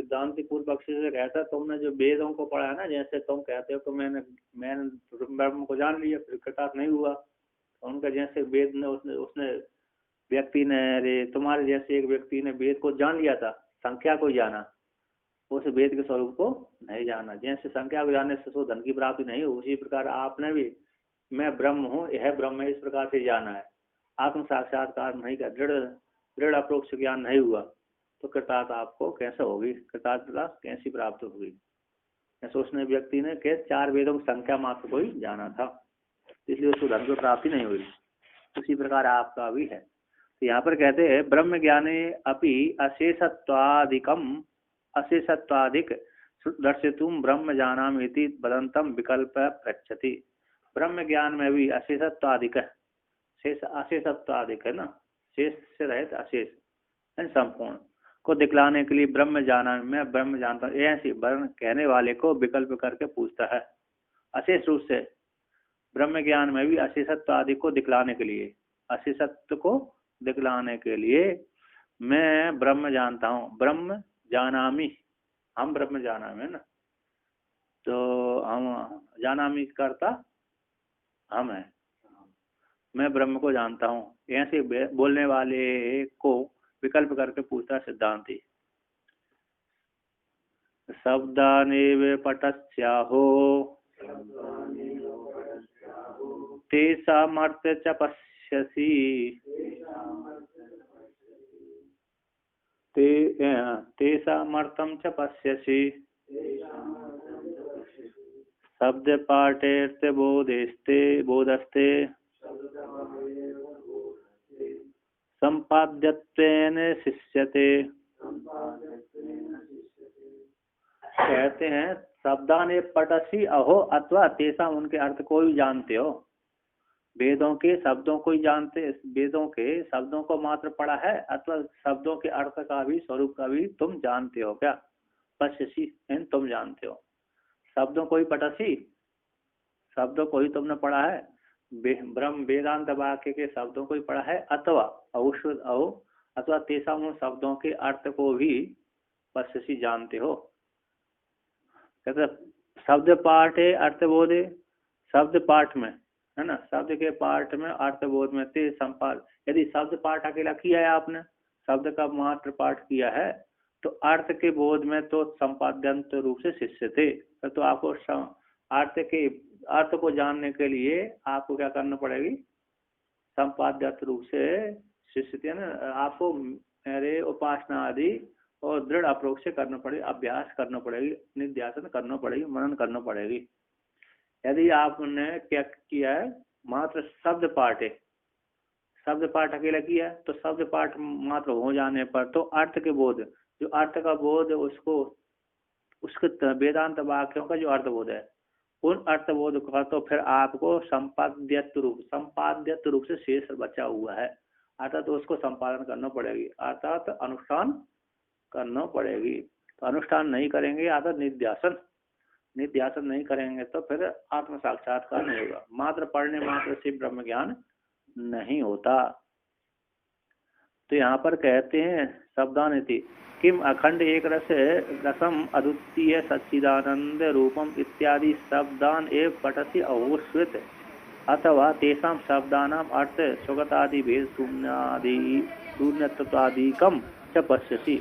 सिद्धांति पूर्व पक्षी से कहता तुमने जो वेदों को पढ़ा है ना, जैसे तुम कहते हो कि मैंने ब्रह्म को जान लिया, फिर कृतार्थ नहीं हुआ। तो उनका जैसे वेद ने उसने उसने व्यक्ति ने, अरे तुम्हारे जैसे एक व्यक्ति ने वेद को जान लिया था, संख्या को जाना, उस वेद के स्वरूप को नहीं जाना। जैसे संख्या को जानने से धन की प्राप्ति नहीं हो, उसी प्रकार आपने भी मैं ब्रह्म हूँ, यह ब्रह्म है, इस प्रकार से जाना है। आत्म साक्षात्कार नहीं कर, दृढ़ दृढ़ अप्रोक्ष ज्ञान नहीं हुआ तो कृतार्थ आपको कैसे होगी, कृतार्थता कैसी प्राप्त होगी। सोचने व्यक्ति ने के 4 वेदों की संख्या मात्र को ही जाना था, इसलिए उसको धन की प्राप्ति नहीं हुई। उसी प्रकार आपका भी है। तो यहाँ पर कहते हैं ब्रह्म ज्ञाने अपि अशेषत्वादिकम अशेषत्वादिक दर्शितुम ब्रह्म जानामीति वदंतम विकल्प पृच्छति। ब्रह्म ज्ञान में भी अशेषत्वादिक है, शेष अशेषत्वादिक है ना, शेष से रहित अशेष संपूर्ण को दिखलाने के लिए ब्रह्म जाना, मैं ब्रह्म जानता हूँ, ऐसी वर्ण कहने वाले को विकल्प करके पूछता है। अशेष रूप से ब्रह्म ज्ञान में भी अशेषत्व आदि को दिखलाने के लिए, अशेषत्व को दिखलाने के लिए मैं ब्रह्म जानता हूँ, ब्रह्म जानामि, हम ब्रह्म जानामि है ना, तो हम जानामि करता हम है, मैं ब्रह्म को जानता हूँ, ऐसे बोलने वाले को विकल्प करके पूछता सिद्धांति। शब्दानेव पटस्याहो तेषामर्थ च पश्यसि तेषामर्थं च पश्यसि शब्द पाठेर्थ बोधस्ते संपाद्यत्वेन शिष्यते। कहते हैं शब्दाने पटसी अहो अथवा तेसा, उनके अर्थ को ही जानते हो, वेदों के शब्दों को ही जानते, वेदों के शब्दों को मात्र पढ़ा है अथवा शब्दों के अर्थ का भी स्वरूप का भी तुम जानते हो क्या? पश्यसी तुम जानते हो, शब्दों को ही पटसी, शब्दों को ही तुमने पढ़ा है, ब्रह्म वेदांत वाक्य के शब्दों को ही पढ़ा है, अथवा औषध अथवा तेसा उन शब्दों के अर्थ को भी पश्यसी जानते हो। कहते शब्द पाठ है अर्थबोधे, शब्द पाठ में है ना, शब्द के पाठ में अर्थबोध में ते संपाद, यदि शब्द पाठ अकेला किया है आपने, शब्द का मात्र पाठ किया है, तो अर्थ के बोध में तो संपाद्यंत रूप से शिष्य थे। तो आपको अर्थ को जानने के लिए आपको क्या करना पड़ेगी? संपाद्यंत रूप से शिष्य थे ना, आपको मेरे उपासना आदि और दृढ़ अप्रोक्ष से करना पड़ेगा, अभ्यास करना पड़ेगी, निध्यासन करना पड़ेगी, मनन करना पड़ेगी। यदि आपने क्या किया है, मात्र शब्द पाठ है, शब्द पाठ अकेला किया है, तो शब्द पाठ मात्र हो जाने पर तो अर्थ के बोध, जो अर्थ का बोध उसके वेदांत वाक्यों का जो अर्थबोध है, उन अर्थबोध का तो फिर आपको संपाद्यत रूप से शेष बचा हुआ है, अर्थात तो उसको संपादन करना पड़ेगी, अर्थात अनुष्ठान करना पड़ेगी। तो अनुष्ठान नहीं करेंगे, अर्थात निध्यासन नहीं करेंगे तो फिर आत्म साक्षात्कार नहीं होगा। मात्र पढ़ने मात्र से ब्रह्म ज्ञान नहीं होता। तो यहाँ पर कहते हैं शब्दानिति किम अखंड एक रसम अद्वितीय सच्चिदानंद रूपम इत्यादि शब्दान एव पठसी अहोश्वित अथवा तेषां शब्दानां अर्थ स्वगतादि भेद शून्यत्वादिकम च पश्यसि।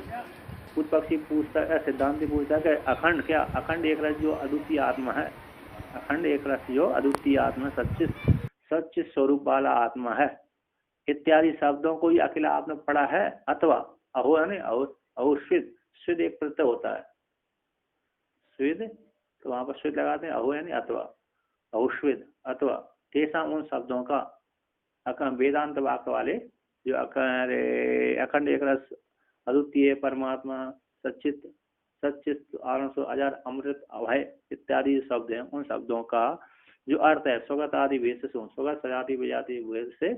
उत्पक्षी पूछता है, सिद्धांति पूछता है कि अखंड क्या? अखंड एक रस जो अद्वितीय आत्मा है, अखंड एक रस जो अद्वितीय आत्मा सच्चित स्वरूप वाला आत्मा है, इत्यादि शब्दों को ही अकेला आपने पढ़ा है, अथवा अहो है ना, अहोस्विद, स्विद एक प्रत्यय होता है, स्विद, तो वहां पर स्विद लगाते हैं, अहो यानी अथवा, अहोस्विद अथवा तेसा उन शब्दों का वेदांत वाक्य वाले जो अखंड एक रस अद्वितीय परमात्मा सच्चित आनंद अजर अमृत अभय इत्यादि शब्द हैं, उन शब्दों का जो अर्थ है स्वगत आदि भेद से शून्य, स्वगत सजाति विजाति भेद से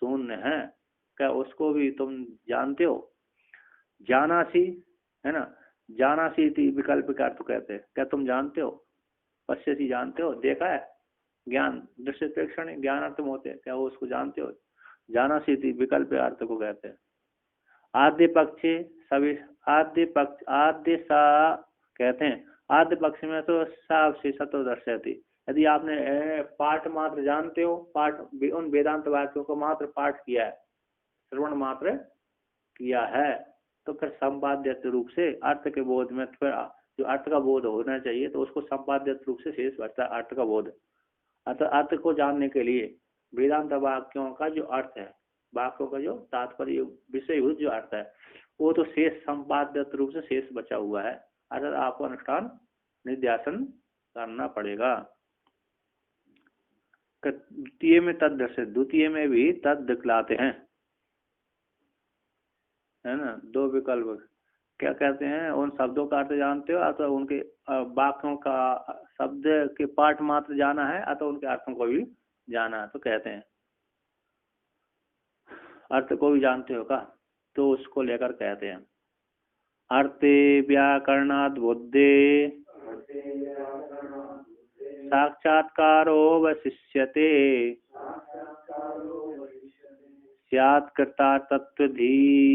शून्य है, क्या उसको भी तुम जानते हो? जानासी है ना, जानासी विकल्प का अर्थ कहते हैं, क्या तुम जानते हो? पश्यसी जानते हो, देखा है, ज्ञान दृश्य प्रेक्षण ज्ञान अर्थ में होते हैं, क्या वो उसको जानते हो? जानासी विकल्प अर्थ को कहते हैं। आद्य पक्षे आद्य पक्ष आद्य सा कहते हैं, आद्य पक्ष में तो सावशेषत्व दर्शयति। यदि आपने पाठ मात्र जानते हो, पाठ उन वेदांत वाक्यों को मात्र पाठ किया है, श्रवण मात्र किया है, तो फिर संपाद्य रूप से अर्थ के बोध में फिर जो अर्थ का बोध होना चाहिए तो उसको संपाद्य रूप से शेष बचता है अर्थ का बोध। अतः अर्थ को जानने के लिए वेदांत वाक्यों का जो अर्थ है, वाक्यों का जो तात्पर्य विषयभूत जो अर्थ है, वो तो शेष संपाद्य रूप से शेष बचा हुआ है। अर्थात आपको अनुष्ठान निध्यासन करना पड़ेगा। द्वितीय में तद दर्शित, द्वितीय में भी तद दिखलाते हैं, है ना। दो विकल्प क्या कहते हैं, उन शब्दों का अर्थ जानते हो अथवा उनके वाक्यों का शब्द के पाठ मात्र जाना है अथवा उनके अर्थों को भी जाना है, तो कहते हैं अर्थ को भी जानते हो का, तो उसको लेकर कहते हैं अर्थे व्याकरणात् बुद्धे साक्षात्कारो वशिष्यते स्यात् कर्ता तत्त्वधीर्या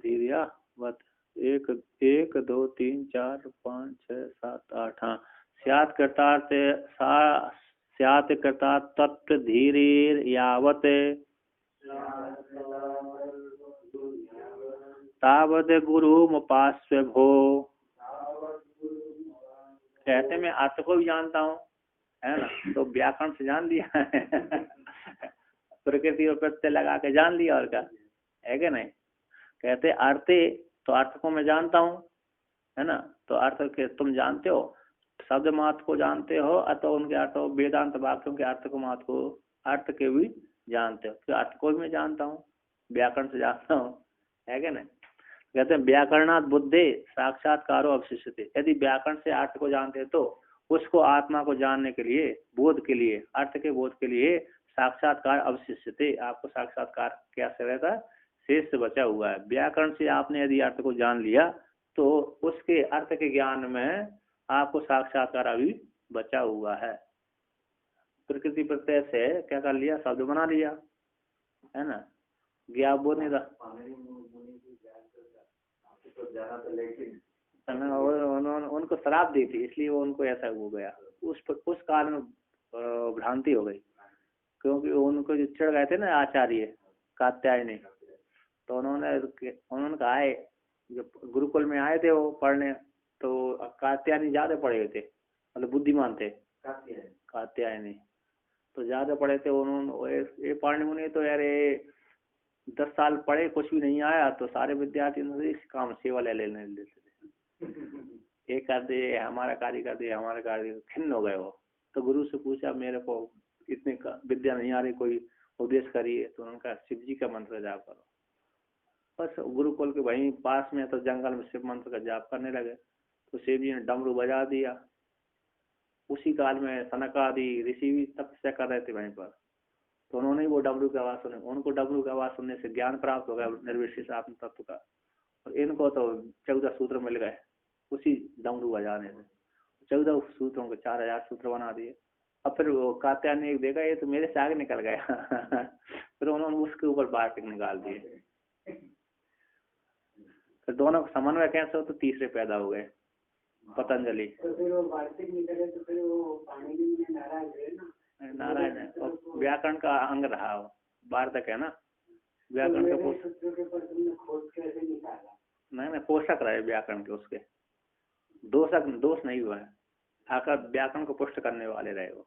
धीर्या वत 1 1 2 3 4 5 6 7 8। हाँ, स्यात् कर्ता तत्त्वधीर् यावत् तावत् गुरुमुपास्य भो। कहते मैं अर्थ को भी जानता हूँ, है ना, तो व्याकरण से जान लिया प्रकृति और प्रत्यय लगा के जान लिया, और क्या है क्या नहीं। कहते अर्थ, तो अर्थ को मैं जानता हूँ, है ना, तो अर्थ के तुम जानते हो, शब्द मात्र को जानते हो अथवा उनके अर्थ वेदांत वाक्यों के अर्थ को मात्र को अर्थ के भी जानते हो, तो अर्थ को भी मैं जानता हूँ, व्याकरण से जानता हूँ, है क्या नहीं। कहते हैं व्याकरणात् बुद्धे साक्षात्कारो अवशिष्यते। यदि व्याकरण से अर्थ को जानते तो उसको आत्मा को जानने के लिए, बोध के लिए, अर्थ के बोध के लिए साक्षात्कार अवशिष्यते, आपको साक्षात्कार क्या से रहता है, शेष बचा हुआ है। व्याकरण से आपने यदि अर्थ को जान लिया तो उसके अर्थ के ज्ञान में आपको साक्षात्कार अभी बचा हुआ है। प्रकृति प्रत्यय से क्या कर लिया, शब्द बना लिया, है ना, ज्ञान बोध नहीं था। उनको शराब दी थी, इसलिए वो उनको ऐसा हो गया, उस काल में भ्रांति हो गई, क्योंकि उनको जो चिढ़ गए थे ना आचार्य कात्यायनी, तो उन्होंने कहा है, जब गुरुकुल में आए थे वो पढ़ने, तो कात्यायनी ज्यादा पढ़े हुए थे, मतलब बुद्धिमान थे कात्यायनी, तो ज्यादा पढ़े थे उन्होंने। ये पाणी मुनि तो यार 10 साल पढ़े, कुछ भी नहीं आया, तो सारे विद्यार्थी इस काम सेवा लेने लेते थे, एक कर दे हमारा कार्य कर दे, हमारा कार्य, खिन्न हो गए वो। तो गुरु से पूछा मेरे को इतने विद्या नहीं आ रही, कोई उपदेश करिए, तो उन्होंने कहा शिव जी का मंत्र जाप करो। बस गुरुकुल के वहीं पास में तो जंगल में शिव मंत्र का जाप करने लगे, तो शिव जी ने डमरू बजा दिया। उसी काल में सनक आदि ऋषि भी तपस्या कर रहे थे वहीं पर, तो उन्होंने वो डमरू की आवाज सुने, उनको डमरू की आवाज सुनने से ज्ञान प्राप्त हो गया निर्विशेष आत्म तत्व का, और इनको तो 14 सूत्र मिल गए उसी डमरू बजाने से। 14 सूत्रों के 4000 सूत्र बना दिए। अब फिर वो कात्यायन ने देखा ये तो मेरे से आगे निकल गया फिर उन्होंने उसके ऊपर बार निकाल दिए। फिर दोनों का समन्वय कैसे हो, तो तीसरे पैदा हो गए पतंजलि। तो फिर वो वार्तिक निकले, तो फिर वो पानी में नारायण है ना, नारायण है, तो व्याकरण का अंग रहा हो, वार्तक है ना, व्याकरण का खोज कैसे निकाला? नहीं, पोषक रहे व्याकरण के, उसके दोष नहीं हुआ है, आकर व्याकरण को पुष्ट करने वाले रहे वो।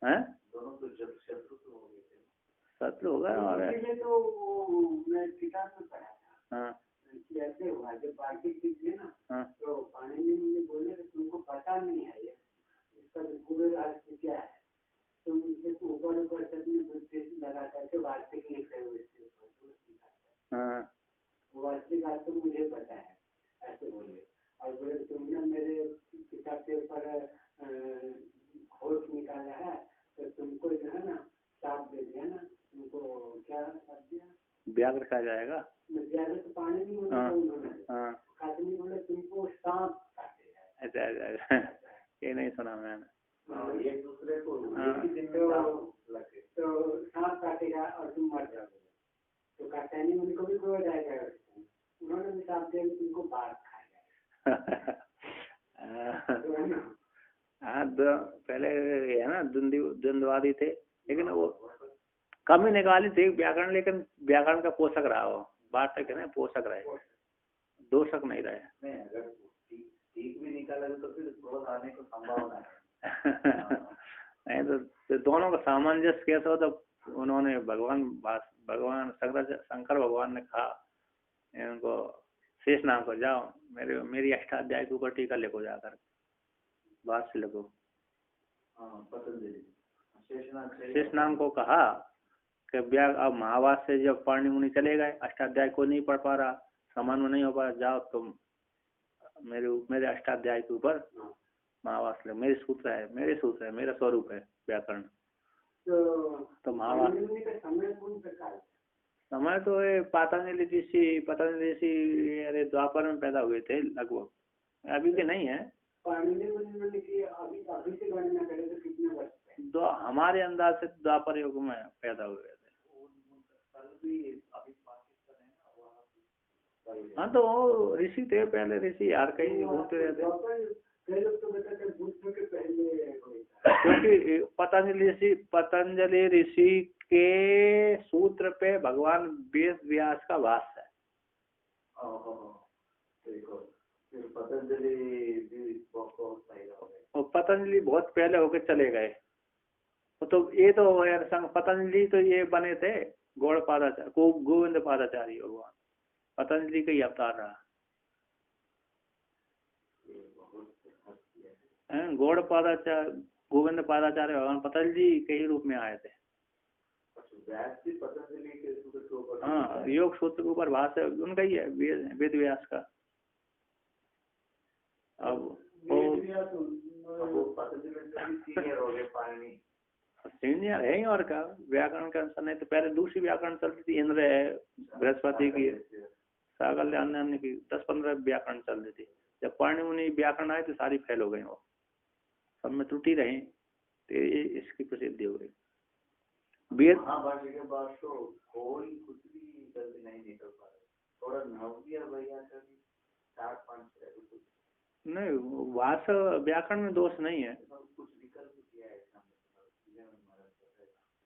हैं शत्रु होगा, और तो मैं किताब में पढ़ा था। हाँ ऐसे हुआ जब वार्तिक थे ना, हाँ तो पानी में मुझे बोले तुमको पता नहीं है ये इसका पूरे राष्ट्र क्या है, तो मुझे ऊपर ऊपर से लगा करके वार्तिक लिख रहे हुए थे। हाँ वार्तिक आज तो मुझे पता है, ऐसे बोले। और बोले तुमने मेरे किताब के ऊपर खोज निकाला है, तो तुमको जो है ना साथ दे दिया ना, तुमको क्या साथ दिया, व्याघ्र खा जाएगा। व्याघ्र तो पानी नहीं बोले उन्होंने, आदमी बोले तुमको सांप काटेगा। अच्छा ये नहीं सुना मैंने। एक दूसरे को मर जाओगे। तो कात्यायनी मुनि को भी कोई जाएगा, उन्होंने भी साफ दिया कि तुमको बाढ़ खाएगा। हाँ, पहले है ना द्वंद्वादी थे, लेकिन वो कम ही निकाली थी व्याकरण, लेकिन व्याकरण का पोषक रहा वो, बात तक है ना, पोषक रहे, दोषक नहीं रहे। नहीं, अगर ठीक भी निकाला तो फिर क्रोध आने को संभावना है। नहीं तो दोनों का सामंजस्य कैसा हो, तो उन्होंने भगवान शंकर भगवान ने कहा इनको शेष नाम को, जाओ मेरी अष्टाध्याय के ऊपर टीका लिखो जाकर, बात से लिखो। शेष नाम को कहा कि अब महाभारत से जब पाणि मुनि चले गए, अष्टाध्याय को नहीं पढ़ पा रहा, समान में नहीं हो पा रहा, जाओ तुम मेरे अष्टाध्याय के ऊपर महाभारत ले, मेरे सूत्र है, मेरा स्वरूप है व्याकरण। तो महाभारत समय तो ये पतंजलि ऋषि अरे द्वापर में पैदा हुए थे लगभग, अभी के नहीं है। हमारे अंदाज से द्वापर युग में पैदा हुए थे। हाँ, तो ऋषि थे पहले, ऋषि यार कई होते रहते, क्योंकि पतंजलि ऋषि के सूत्र पे भगवान वेद व्यास का भाष्य है। पतंजलि बहुत पहले होके चले गए, तो ये तो यार पतंजलि तो ये बने थे गौड़पादाचार्य को, गोविंद पादाचार्य भगवान पतंजलि का ही अवतार रहा। गौड़पादाचार्य गोविंद पादाचार्य भगवान पतंजलि के ही रूप में आए थे। हाँ, योग सूत्र के ऊपर भाष्य उनका ही है, वेद व्यास का। अब सीनियर है ही, और क्या व्याकरण का अनुसार। नहीं तो पहले दूसरी व्याकरण चलती थी, इंद्र है, बृहस्पति की, सागल्य की 10-15 व्याकरण चल रही थी। जब पाणि मुनि व्याकरण आए तो सारी फेल हो गई, वो सब में त्रुटि रही, तो इसकी प्रसिद्धि हो गई। महाभारत के बाद तो कोई कुछ भी जल्दी नहीं निकल पा रहा, थोड़ा नव्य भैया का भी 4-5 नहीं, भाषा व्याकरण में दोष नहीं है। कुछ विकल्प किया है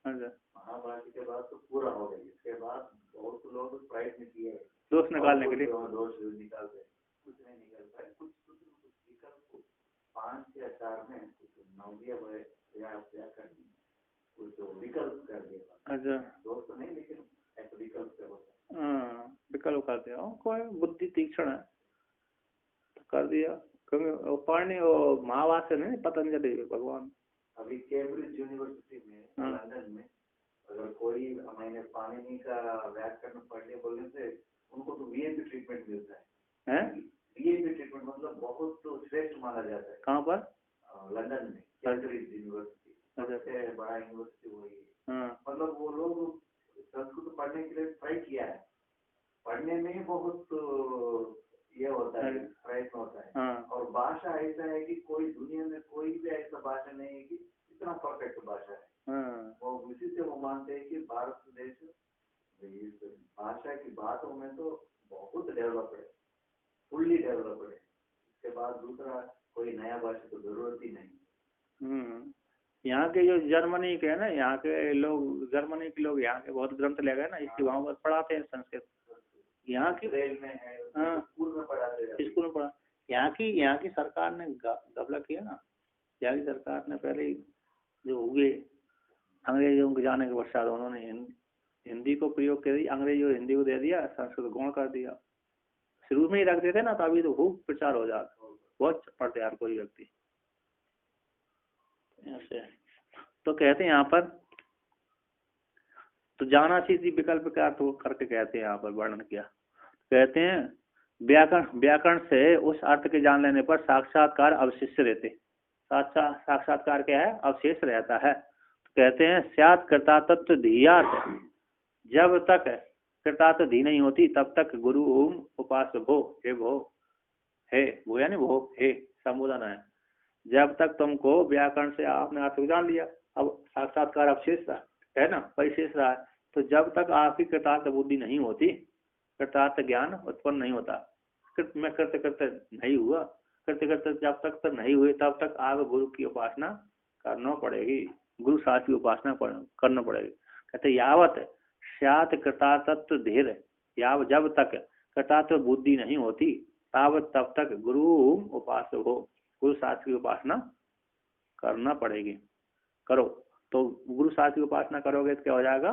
महाभारत के बाद तो पूरा हो गया, इसके बाद बहुत लोग प्रयत्न किए दोष निकालने के लिए, दोष निकाल रहे, कुछ नहीं निकल पाए। कुछ विकल्प 5 या 4 में कुछ नव्य व्याकरण कुछ विकल्प कर दिया। अच्छा, दोष तो नहीं, लेकिन एक विकल्प से होता है। हाँ, विकल्प कर दिया, कोई बुद्धि तीक्ष्ण है तो कर दिया। क्योंकि पाणि महाभारत से नहीं, पतंजलि भगवान। अभी कैम्ब्रिज यूनिवर्सिटी में लंदन में अगर कोई मैंने पाणिनि का व्याकरण पढ़ने बोलने से उनको तो वीआईपी ट्रीटमेंट मिलता है। वीआईपी ट्रीटमेंट मतलब बहुत तो श्रेष्ठ माना जाता है। कहाँ पर? लंदन में कैम्ब्रिज यूनिवर्सिटी, सबसे बड़ा यूनिवर्सिटी वही है। मतलब वो लोग संस्कृत पढ़ने के लिए ट्राई किया है, पढ़ने में बहुत ये होता है, प्रयत्न होता है। और भाषा ऐसा है कि कोई दुनिया में कोई भी ऐसा भाषा नहीं है कि इतना परफेक्ट भाषा है। वो उसी से वो मानते हैं कि भारत देश भाषा की बातों में तो बहुत डेवलप्ड है, फुल्ली डेवलप्ड है। इसके बाद दूसरा कोई नया भाषा तो जरूरत ही नहीं। यहाँ के जो जर्मनी के है ना, यहाँ के लोग, जर्मनी के लोग यहाँ के बहुत ग्रंथ ले गए ना, इसकी वहाँ पर पढ़ाते हैं संस्कृत। यहाँ की स्कूल में पढ़ा, यहाँ की सरकार ने गबला किया ना। यहाँ की सरकार ने पहले जो हुए अंग्रेजों के जाने के पश्चात उन्होंने हिंदी को प्रयोग कर दिया, अंग्रेजों हिंदी को दे दिया, संस्कृत गौण कर दिया। शुरू में ही रख देते ना, तो अभी तो खूब प्रचार हो जाता, बहुत पढ़ते यार कोई व्यक्ति ऐसे। तो कहते हैं यहाँ पर, तो जाना चीज विकल्प का तो करके कहते हैं यहाँ पर वर्णन किया। कहते हैं व्याकरण से उस अर्थ के जान लेने पर साक्षात्कार अवशिष्ट रहते। साक्षात्कार क्या है? अवशेष रहता है। तो कहते हैं स्यात् कृतातत्व धियात्, जब तक कृतात्व धी नहीं होती तब तक गुरु ओम उपास्य भो, हे भो, हे वो यानी भो, हे संबोधन है। जब तक तुमको व्याकरण से आपने अर्थ जान लिया, अब साक्षात्कार अवशेष रहा है ना, परिशेष रहा है। तो जब तक आपकी कृतार्थ बुद्धि नहीं होती, कृतार्थ ज्ञान उत्पन्न नहीं होता। मैं करते करते नहीं हुआ, करते करते जब तक नहीं हुए तब तक आप गुरु की उपासना करना पड़ेगी, गुरु शास्त्र की उपासना करना पड़ेगी। कहते यावत स्यात् कृतार्थत्व धीर, याव जब तक कृतार्थ बुद्धि नहीं होती तावत तब तक गुरु उपास्य हो, गुरु शास्त्र की उपासना करना पड़ेगी। करो तो गुरु शास्त्र की उपासना करोगे तो क्या हो जाएगा,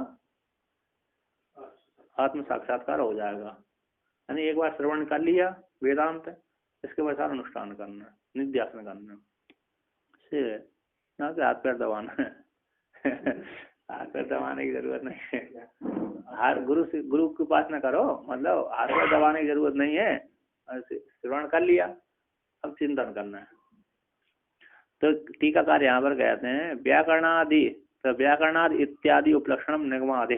आत्म साक्षात्कार हो जाएगा। यानी एक बार श्रवण कर लिया वेदांत, इसके बाद सारा अनुष्ठान करना, निध्यासन करना, से ना कि हाथ पैर दबाना हाथ पैर दबाने की जरूरत नहीं है। हर गुरु की उपासना करो, मतलब हाथ पैर दबाने की जरूरत नहीं है। श्रवण कर लिया, अब चिंतन करना है। तो टीकाकार यहाँ पर कहते हैं व्याकरणादि, तो व्याकरणादि इत्यादि उपलक्षण निगमादि,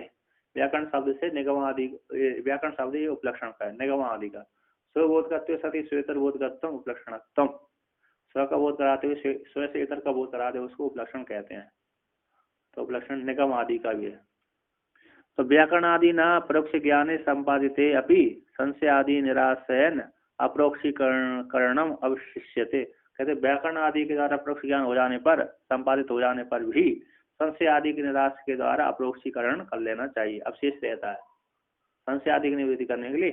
व्याकरण शब्द से निगमादि, व्याकरण शब्द ये उपलक्षण का है, निगमादि का। स्वबोध करते हुए सती स्वेतर बोध करतम उपलक्षणत्म, स्व का बोध कराते हुए स्व से इतर का बोध कराते हुए उसको उपलक्षण कहते हैं। तो उपलक्षण निगम आदि का भी है। तो व्याकरण आदि न परोक्ष ज्ञाने संपादिते अपि संशय आदि निराशयन अप्रोक्षीकरणम अवशिष्यते। कहते व्याकरण आदि के द्वारा परोक्ष ज्ञान हो जाने पर, संपादित हो जाने पर भी संशय आदि के निराश के द्वारा अप्रोक्षीकरण कर लेना चाहिए, अवशेष रहता है। संशय आदि की निवृत्ति करने के लिए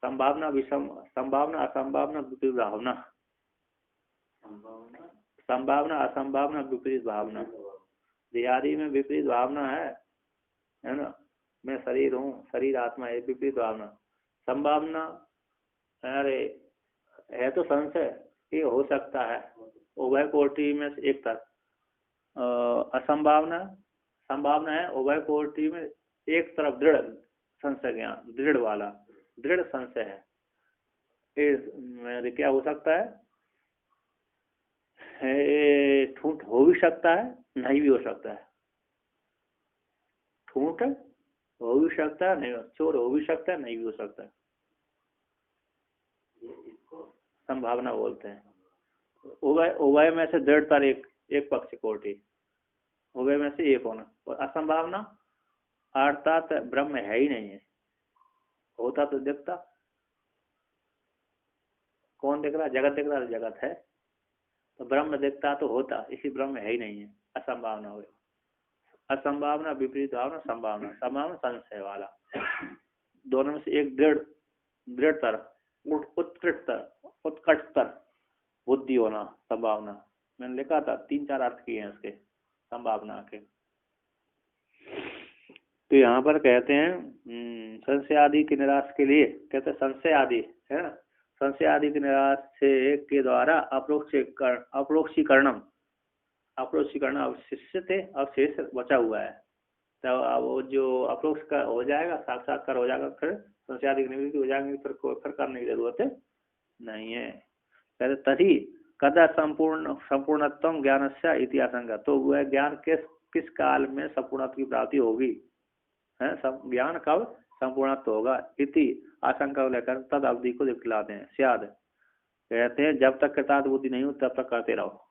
संभावना विषम, संभावना असंभावना विपरीत भावना, संभावना असंभावना विपरीत भावना, देहादि में विपरीत भावना है ना, मैं शरीर हूँ, शरीर आत्मा है, विपरीत भावना। संभावना अरे है तो संशय, ये हो सकता है, उभय कोटि में से एक तरफ। असंभावना, संभावना है उभय कोटि में एक तरफ दृढ़ संशय ज्ञान, दृढ़ वाला दृढ़ संशय है। ये क्या हो सकता है, ठूंठ हो भी सकता है, नहीं भी हो सकता है। ठूंठ हो भी सकता है, नहीं, चोर हो भी सकता है, नहीं भी हो सकता है। संभावना बोलते हैं। उभय में से दृढ़तर एक पक्ष कोटि, उभय में से एक होना। और असंभावना अर्थात ब्रह्म है ही नहीं है, होता तो दिखता। कौन दिख रहा, जगत दिख रहा, जगत है, तो ब्रह्म दिखता तो होता, इसी ब्रह्म है ही नहीं है, असंभावना हो। असंभावना विपरीत भावना, संभावना, संभावना संशय वाला, दोनों में से एक दृढ़तर, उत्कटतर बुद्धि होना, संभावना। मैंने लिखा था 3-4 अर्थ किए हैं इसके संभावना के। तो यहाँ पर कहते हैं संशय आदि के निराश के लिए, कहते हैं संशय आदि है ना, संशय आदि के निराश से के द्वारा अप्रोक्षीकरण अवशिष्य थे, अवशेष बचा हुआ है। तो अब वो जो अप्रोक्ष का हो जाएगा, साक्षात्कार हो जाएगा, फिर संशय आदि की निवृत्ति हो जाएंगे, फिर करने की जरूरत नहीं है। कहते तभी कदा संपूर्णत्व ज्ञान से इतिहासंगा, तो वह ज्ञान किस काल में संपूर्णत्व की प्राप्ति होगी, है ज्ञान कब संपूर्णत्व होगा, इति आशंका लेकर तद अवधि को दिखलाते हैं। शायद कहते हैं जब तक कृतार्थ बुद्धि नहीं हो तब तक करते रहो,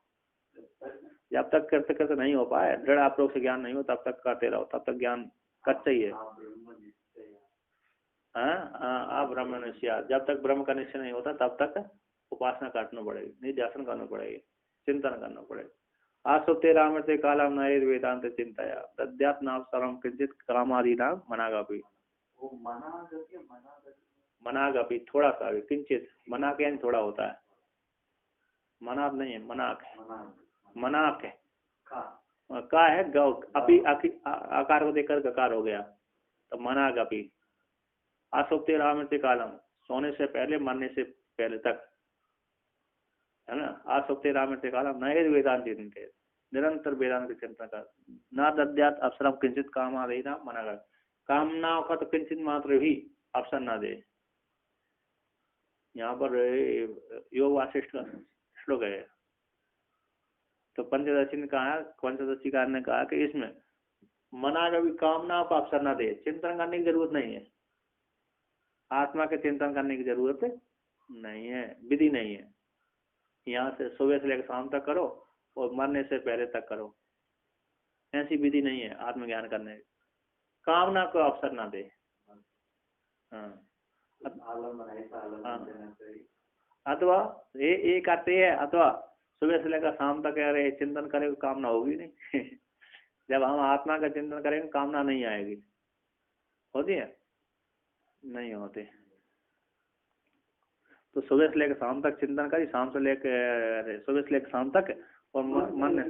जब तक करते करते नहीं हो पाए, दृढ़ अप्रोक्ष ज्ञान नहीं हो तब तक करते रहो, तब तक ज्ञान कच्चा ही है। हाँ, ब्रह्म निश्चय, जब तक ब्रह्म का निश्चय नहीं होता तब तक उपासना काटना पड़ेगी, निध्यासन करना पड़ेगी, चिंतन करना पड़ेगा। आसुप्ते रामते कालम नयेद वेदांत चिंतया तद्यात् नाम सर्वं किंचित कामादि नाम मनागपि, मनागपि थोड़ा सा भी, किंचित मना के थोड़ा होता है, मनाप नहीं है, मनाक है, मनाक है, का है गौ, अपि आकार को देखकर गकार हो गया, तो मनागपि। आसुप्ते रामते कालम, सोने से पहले, मरने से पहले तक, है ना। आसुप्ते रामते कालम नए वेदांत चिंतन, निरंतर वेदांत की चिंता कर, ना दद्यात अवसरम किंचित काम आ रही ना मना कर, कामनाओं का तो किंचित मात्र भी अवसर ना दे। यहाँ पर योग वासिष्ठ का श्लोक है। तो पंचदशी ने कहा, पंचदशीकार ने कहा कि इसमें मना का भी कामनाओं का अवसर ना दे, चिंतन करने की जरूरत नहीं है, आत्मा के चिंतन करने की जरूरत नहीं है, विधि नहीं है। यहाँ से सुबह से लेकर शाम तक करो और मरने से पहले तक करो, ऐसी विधि नहीं है आत्मज्ञान करने की। कामना को अवसर ना दे। हाँ आलम ऐसा आलम देना चाहिए। अथवा ये करते हैं, अथवा सुबह से लेकर शाम तक कह रहे चिंतन करें, कामना होगी नहीं। जब हम आत्मा का चिंतन करेंगे कामना नहीं आएगी। होती है? नहीं होती। तो सुबह से लेकर शाम तक चिंतन करी, शाम से लेकर सुबह से लेकर शाम तक, और मन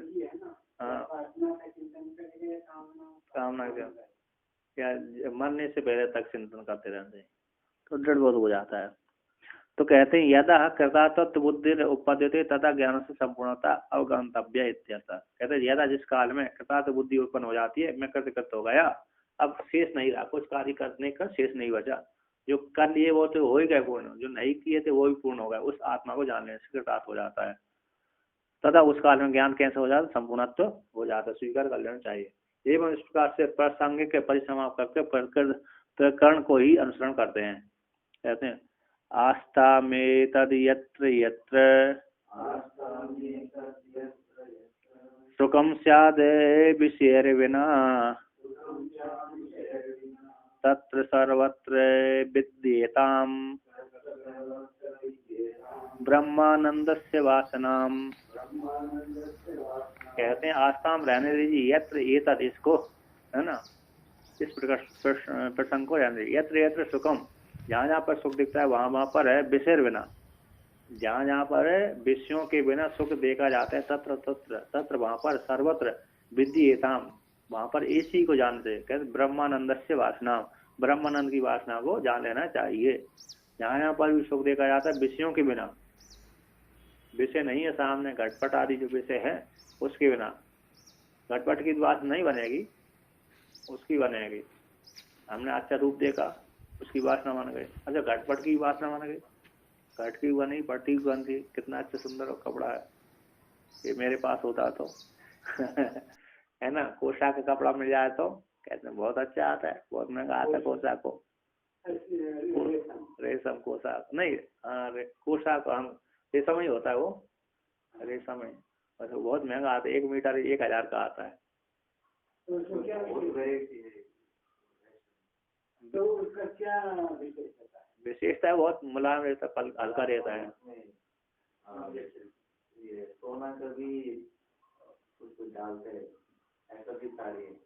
कामना क्या मरने से पहले तक चिंतन करते रहते हैं तो दृढ़ हो जाता है। तो कहते हैं यदा कृतार्थत्व बुद्धि उत्पद्यते तथा ज्ञान से संपूर्णता अवगंतव्य इत्यर्थ। कहते हैं यदा जिस काल में कृतार्थ बुद्धि उत्पन्न हो जाती है, मैं कृतकृत हो गया, अब शेष नहीं रहा, कुछ कार्य करने का शेष नहीं बचा, जो कर लिए वो तो हो ही गए पूर्ण, जो नहीं किए थे वो भी पूर्ण हो गए, उस आत्मा को जानने से कृतार्थ हो जाता है। तथा उस काल में ज्ञान कैसे हो जाता है? संपूर्णत्व हो जाता है, स्वीकार कर लेना चाहिए। एवं इस प्रकार से प्रासंगिक परिसमाप्त करके प्रकरण को ही अनुसरण करते हैं। कहते हैं आस्था में तद यत्र यत्र सुखम स्याद विषय विना तत्र सर्वत्र विद्येताम ब्रह्मानंदस्य वासनाम। कहते हैं आस्था में रहने दीजिए, यत्र एतद, इसको है ना, इस प्रकार प्रसंग को रहने दीजिए। यत्र यत्र सुखम, जहाँ जहाँ पर सुख दिखता है वहाँ वहाँ पर है विषय बिना, जहाँ जहाँ पर विषयों के बिना सुख देखा जाता है, तत्र तत्र तत्र वहाँ पर सर्वत्र विद्येताम, वहाँ पर इसी को जानते। कहते ब्रह्मानंदस्य वासना, ब्रह्मानंद की वासना को जान लेना चाहिए। जहाँ यहाँ पर भी सुख देखा जाता है विषयों के बिना, विषय नहीं है सामने, घटपट आदि जो विषय है उसके बिना, घटपट की बात नहीं बनेगी, उसकी बनेगी। हमने अच्छा रूप देखा, उसकी वासना बन गई। अच्छा घटपट की वासना बन गई, घट की बनी, पट्टी की बन थी, कितना अच्छा सुंदर कपड़ा है, ये मेरे पास होता तो है ना। कोसा का कपड़ा मिल जाए तो कहते हैं बहुत अच्छा आता है, बहुत महंगा आता है कोसा को, रेशम कोसा नहीं, कोसा को हम रेशम ही होता है, वो रेशम ही, और बहुत महंगा आता है, 1 मीटर 1000 का आता है। तो उसका क्या विशेषता है? बहुत मुलायम रहता है, हल्का रहता है। सोना का भी कुछ डालते हैं, ऐसा भी साड़ी है।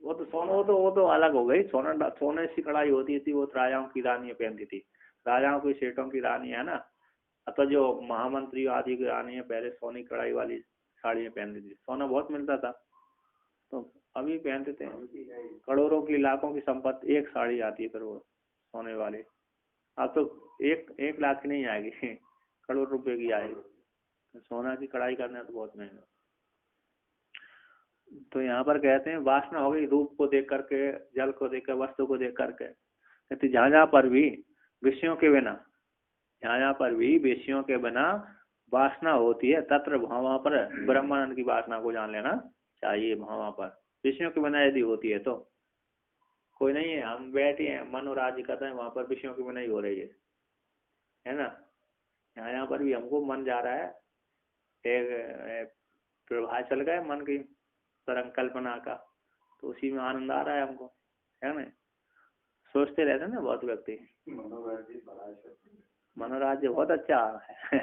वो तो सोना, वो तो अलग हो गई। सोने की कढ़ाई होती थी, वो राजाओं की रानियां पहनती थी, राजाओं की सेठों की रानी है ना, अतः जो महामंत्री आदि की रानी है पहले सोने कढ़ाई वाली साड़ियाँ पहनती थी। सोना बहुत मिलता था तो अभी पहनते थे। करोड़ों की लाखों की संपत्ति, एक साड़ी आती है फिर वो सोने वाली। अब तो 1 लाख की नहीं आएगी, करोड़ रुपए की आएगी। सोना की कढ़ाई करना तो बहुत महंगा। तो यहाँ पर कहते हैं वासना हो गई रूप को देख करके, जल को देख कर, वस्तु को देख करके। कहते जहाँ जहाँ पर भी विषयों के बिना, जहाँ जहाँ पर भी विषयों के बिना वासना होती है, तत्र वहाँ पर ब्रह्मानंद की वासना को जान लेना चाहिए। वहाँ पर विषयों के बिना यदि होती है तो कोई नहीं है, हम बैठे हैं मनोराज्य कर रहे हैं, वहाँ पर विषयों के बिना ही हो रही है ना। यहाँ पर भी हमको मन जा रहा है, एक प्रवाह चल गए मन की तरंग कल्पना का, तो उसी में आनंद आ रहा है हमको, है ना। सोचते रहते हैं ना बहुत व्यक्ति, मनोराज्य बहुत अच्छा है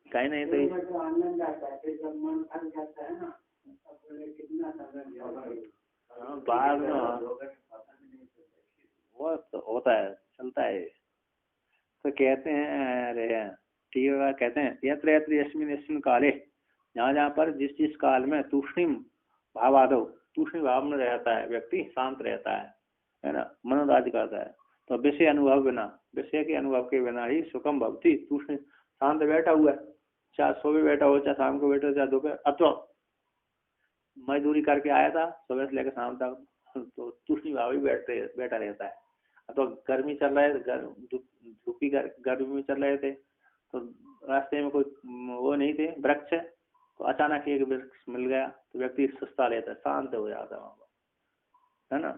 कहीं नहीं तो आनंद आता है, जब मन थक जाता है ना, कितना बाहर में वो तो होता है, चलता है। तो कहते हैं, अरे ठीक है, कहते हैं यत्र यत्र यस्मिन् यस्मिन् काले, जहाँ जहाँ पर जिस जिस काल में तूष्णीम भावादो, तूष्णी भाव में रहता है व्यक्ति, शांत रहता है ना, मनोराज्य करता है, तो विषय अनुभव बिना, विषय के अनुभव के बिना ही सुखम भवती। तूष्णी शांत बैठा हुआ है, चाहे सुबह बैठा हो, चाहे शाम को बैठा हो, चाहे दोपहर, अथवा मजदूरी करके आया था सुबह से लेकर शाम तक, तो तूष्णी भाव ही बैठा रहता है। अथवा गर्मी चल रहा है, धूपी गर्मी में चल रहे थे, तो रास्ते में कोई वो नहीं थे वृक्ष, तो अचानक एक वृक्ष मिल गया तो व्यक्ति सुस्ता रहता है, शांत हो जाता है वहाँ पर, है ना।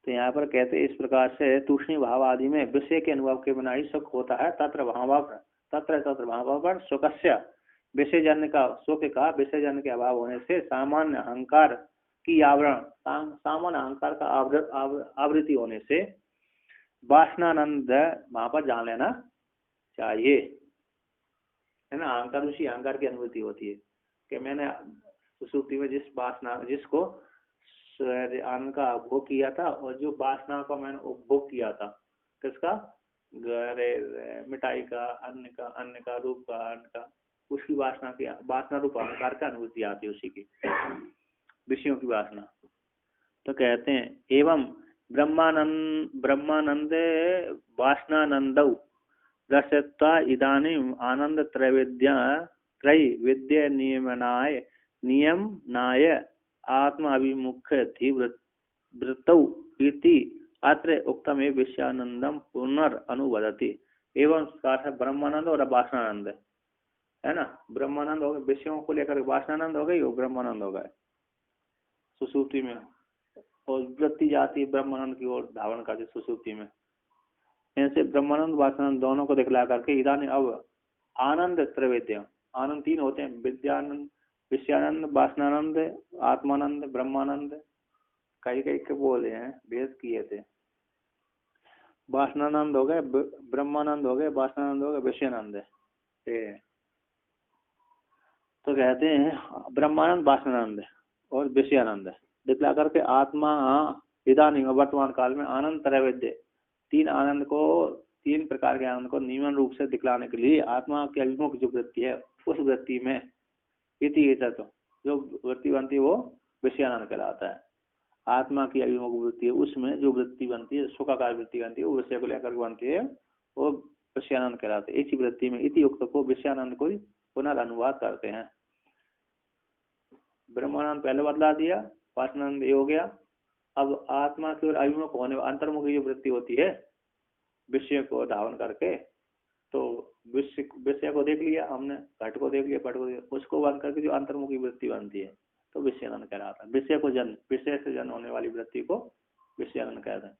तो यहाँ पर कहते इस प्रकार से तूष्णी भाव आदि में विषय के अनुभव के बिना ही सुख होता है। तत्र भाव पर सुखस्य, विषय जन्य का सुख का विषय जन्य के अभाव होने से सामान्य अहंकार की आवरण सामान्य अहंकार का आवृत्ति होने से वासनानंद वहां पर जान लेना चाहिए, है ना। अहंकार उसी अहंकार की अनुभूति होती है कि मैंने सुसुप्ति में जिस वासना जिसको आनंद का उपभोग किया था और जो वासना का मैंने उपभोग किया था, किसका, मिठाई का, अन्न का, रूप का, अन्न का, उसकी वासना रूप अहंकार का अनुभूति आती है, उसी की विषयों की वासना। तो कहते हैं एवं ब्रह्मानंद वासनानंद रसत्वा इदानीम आनंद त्रैविद्य नियमनाय आत्मा अभिमुख थी वृत्तौ इति अत्र उक्तम विषयानंदम पुनरअनुवदति। एवं ब्रह्मानंद और वासनानंद, है ना। ब्रह्मानंद हो गए विषयों को लेकर, वासनानंद हो गई, वो ब्रह्मानंद हो गए सुसुप्ति में, और वृत्ति जाती है ब्रह्मानंद की ओर धावन करती सुसुप्ति में। ऐसे ब्रह्मानंद वासनानंद दोनों को दिखला करके इदानी अब आनंद त्रैविध्य, आनंद तीन होते हैं, विद्यानंद, विषयानंद, वासनानंद, आत्मानंद, ब्रह्मानंद। कई के बोले हैं, भेद किए थे। वासनानंद हो गए, ब्रह्मानंद हो गए, वासनानंद हो गए, विषयानंद। तो कहते हैं ब्रह्मानंद, वासनानंद और विषयानंद दिखला करके आत्मा इदानी वर्तमान काल में आनंद त्रैविध्य, तीन प्रकार के आनंद को नियमन रूप से दिखलाने के लिए आत्मा के अभिमुख जो वृत्ति है, उस वृत्ति में इति तो जो वृत्ति बनती है वो विषयानंद कहलाता है। आत्मा की अभिमुख वृत्ति है, उसमें जो वृत्ति बनती है, सुखाकार वृत्ति बनती है, वो विषय को लेकर बनती है, वो विषयानंद कहलाते हैं। इसी वृत्ति में इति युक्त को विषयानंद को पुनर्अनुवाद करते हैं। ब्रह्मानंद पहले बदला दिया, वासनानंद ये हो गया। अब आत्मा की ओर अभिमुख होने अंतर्मुखी जो वृत्ति होती है विषय को धावन करके, तो विषय को देख लिया हमने, घट को देख लिया, पट को देख लिया, उसको बंद करके जो अंतर्मुखी वृत्ति बनती है तो विषयानंद कहलाता है। विषय से जन्म होने वाली वृत्ति को विषयानंद कहते हैं।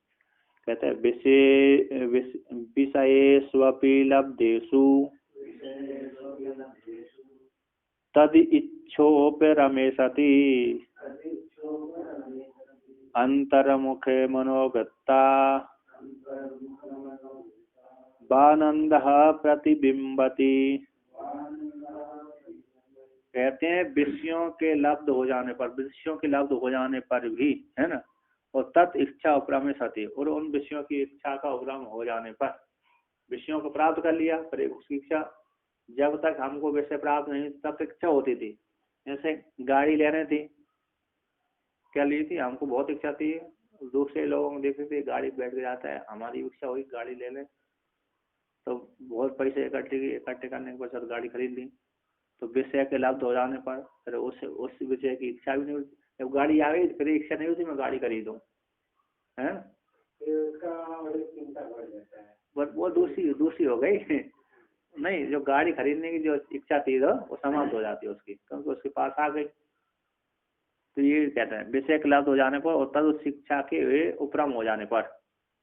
कहते हैं विषयेष्वपि लब्धेषु तद इच्छोप्य रमेशति अंतर्मुखे मनोगता बानंदः प्रतिबिंबति। कहते हैं विषयों के लब्ध हो जाने पर, विषयों के लब्ध हो जाने पर भी, है ना, और तत् इच्छा उपरमे सती, और उन विषयों की इच्छा का उपरम हो जाने पर, विषयों को प्राप्त कर लिया पर उसकी इच्छा, जब तक हमको विषय प्राप्त नहीं तब तक इच्छा होती थी। जैसे गाड़ी लेने थी, क्या ली थी, हमको बहुत इच्छा थी, दूसरे लोगों को देखते थे गाड़ी बैठ के जाता है, हमारी इच्छा हुई गाड़ी ले लें, तो बहुत पैसे इकट्ठे करने के बाद गाड़ी खरीद ली। तो विषय के लाभ हो जाने पर फिर उस विषय की इच्छा भी नहीं होती, जब गाड़ी आ गई फिर इच्छा नहीं होती मैं गाड़ी खरीदूं, है वो दूसरी हो गई। नहीं, जो गाड़ी खरीदने की जो इच्छा थी वो समाप्त हो जाती है उसकी, क्योंकि उसके पास आ गई। तो ये कहते हैं विषय के लाभ हो जाने पर और तद उस शिक्षा के उपराम हो जाने पर,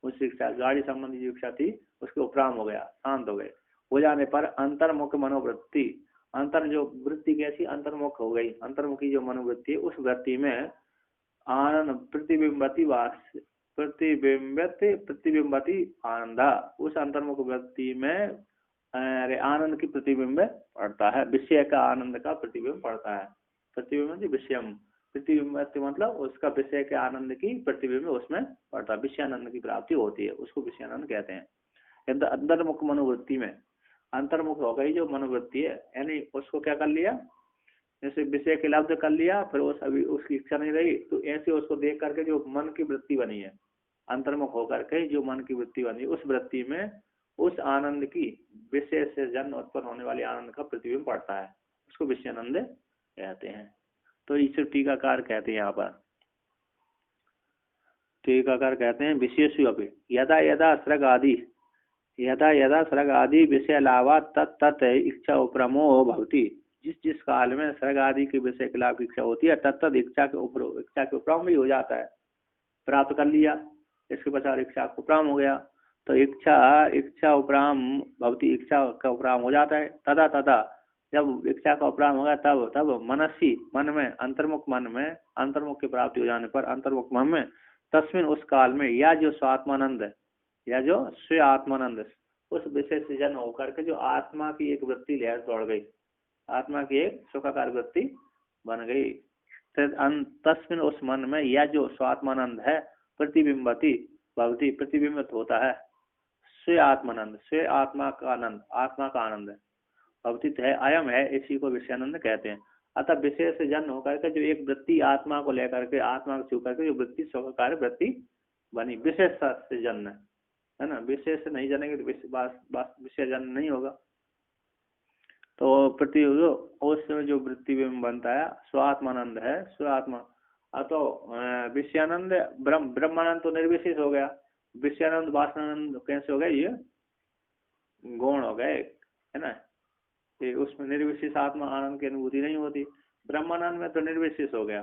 उस शिक्षा गाड़ी संबंधी जो इच्छा थी उसके उपराम हो गया, शांत हो गए, हो जाने पर अंतर्मुख मनोवृत्ति, अंतर जो वृत्ति कैसी अंतर्मुख हो गई, अंतर्मुखी जो मनोवृत्ति है उस वृत्ति में आनंद प्रतिबिंबती आनंद, उस अंतर्मुख वृत्ति में आनंद की प्रतिबिंब पड़ता है, विषय का आनंद का प्रतिबिंब पड़ता है। प्रतिबिंब विषयम, प्रतिबिंब मतलब उसका विषय के आनंद की प्रतिबिंब उसमें पड़ता है, विषयानंद की प्राप्ति होती है, उसको विषयानंद कहते हैं। अंतर्मुख मनोवृत्ति में अंतर्मुख हो गई जो मनोवृत्ति है, यानी उसको क्या कर लिया, जैसे विषय के लब्ध कर लिया, फिर वो अभी उसकी इच्छा नहीं रही, तो ऐसे उसको देख करके जो मन की वृत्ति बनी है, अंतर्मुख होकर के जो मन की वृत्ति बनी, उस वृत्ति में उस आनंद की विषय से जन्म उत्पन्न होने वाले आनंद का प्रतिबिंब पड़ता है, उसको विषयानंद कहते हैं। तो इसे टीकाकार कहते हैं। यहाँ पर टीकाकार कहते हैं विशेषु अपि यदा यदा स्रग आदि विषय लाभा तत् इच्छा उपरमो भवति, जिस काल में स्रग आदि के विषय के लाभ की इच्छा होती है तत्त इच्छा के उपराम भी हो जाता है, प्राप्त कर लिया, इसके पश्चात इच्छा का उपराम हो गया, तो इच्छा उपराम भवति, इच्छा का उपराम हो जाता है। तदा जब इच्छा का उपराम होगा तब मनसी मन में अंतर्मुख की प्राप्ति हो जाने पर अंतर्मुख मन में तस्मिन उस काल में या जो स्वात्मानंद है या जो स्व आत्मानंद उस विशेष से जन्म होकर के जो आत्मा की एक वृत्ति लहर दौड़ गई, आत्मा की एक सुखाकार वृत्ति बन गई, तस्मिन उस मन में या जो स्वात्मानंद है प्रतिबिंबती भवती प्रतिबिंबित होता है स्व आत्मानंद स्व आत्मा का आनंद आत्मा का आनंद है अवतित है अयम है, इसी को विषयानंद कहते हैं। अतः विशेष से जन्म होकर के जो एक वृत्ति आत्मा को लेकर के आत्मा को छू करके जो वृत्ति स्वकार वृत्ति बनी विशेष से जन्म है ना, विशेष से नहीं जानेंगे तो विषय जन्म नहीं होगा। तो प्रति उस जो वृत्ति बनता है स्वात्मानंद है स्वात्मा, तो विषयानंद ब्रह्मानंद तो निर्विशेष हो गया, विषयानंद वासनानंद कैसे हो गए, ये गौण हो गए है ना, ये उसमें निर्विशेष आत्मा आनंद की अनुभूति नहीं होती। ब्रह्मानंद में तो निर्विशेष हो गया,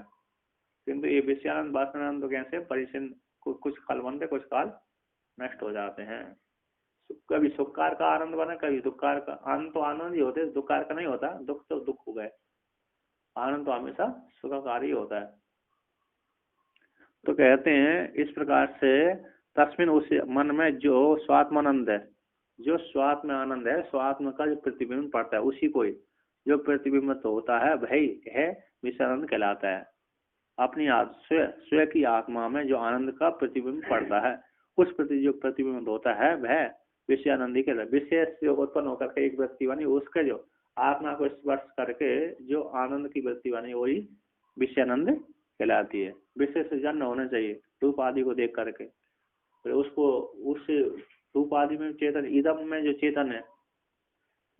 किंतु ये विषयानंद वासनानंद तो कैसे परिचिन कुछ काल बनते कुछ काल नष्ट हो जाते हैं। कभी सुखकार का आनंद बना कभी दुखकार का, आनंद तो आनंद ही होते, दुखकार का नहीं होता, दुख तो दुख हो गए, आनंद तो हमेशा सुखाकार ही होता है। तो कहते हैं इस प्रकार से तस्मिन उस मन में जो स्वात्मानंद है, जो स्वात्म आनंद है, स्वात्म का जो प्रतिबिंब पड़ता है उसी को जो प्रतिबिंब तो होता है वही है विषयानंद कहलाता है। अपनी स्व की आत्मा में जो आनंद का प्रतिबिंब पड़ता है उस प्रति जो प्रतिबिंब होता है वह विषयानंदी के विशेष जो उत्पन्न होकर के एक वृत्ति बनी उसके जो आत्मा को स्पर्श करके जो आनंद की वृत्ति बनी वही विषयानंद कहलाती है। विशेष जन्म होना चाहिए रूप आदि को देख करके, फिर उसको उस रूप आदि में चेतन इदम में जो चेतन है,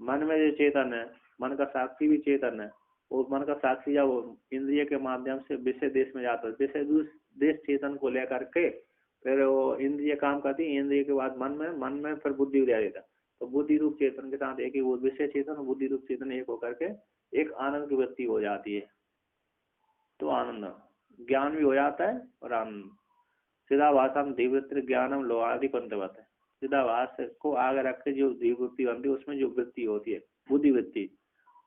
मन में जो चेतन है, मन का साक्षी भी चेतन है, वो मन का साक्षी जब इंद्रिय के माध्यम से विषय देश में जाता है, विषय देश चेतन को लेकर के फिर वो इंद्रिय काम करती है, इंद्रिय के बाद मन में फिर बुद्धि उदय देता, तो बुद्धि रूप चेतन के साथ एक ही वो विषय चेतन और बुद्धि रूप चेतन एक होकर के एक आनंद की वृत्ति हो जाती है। तो आनंद ज्ञान भी हो जाता है और आनंद चिदाभासम धीवृत्ति ज्ञानम लोहादि पंचवत है। चिदाभास को आगे रख के जो धीवृत्ति बनती है उसमें जो वृत्ति होती है बुद्धि वृत्ति,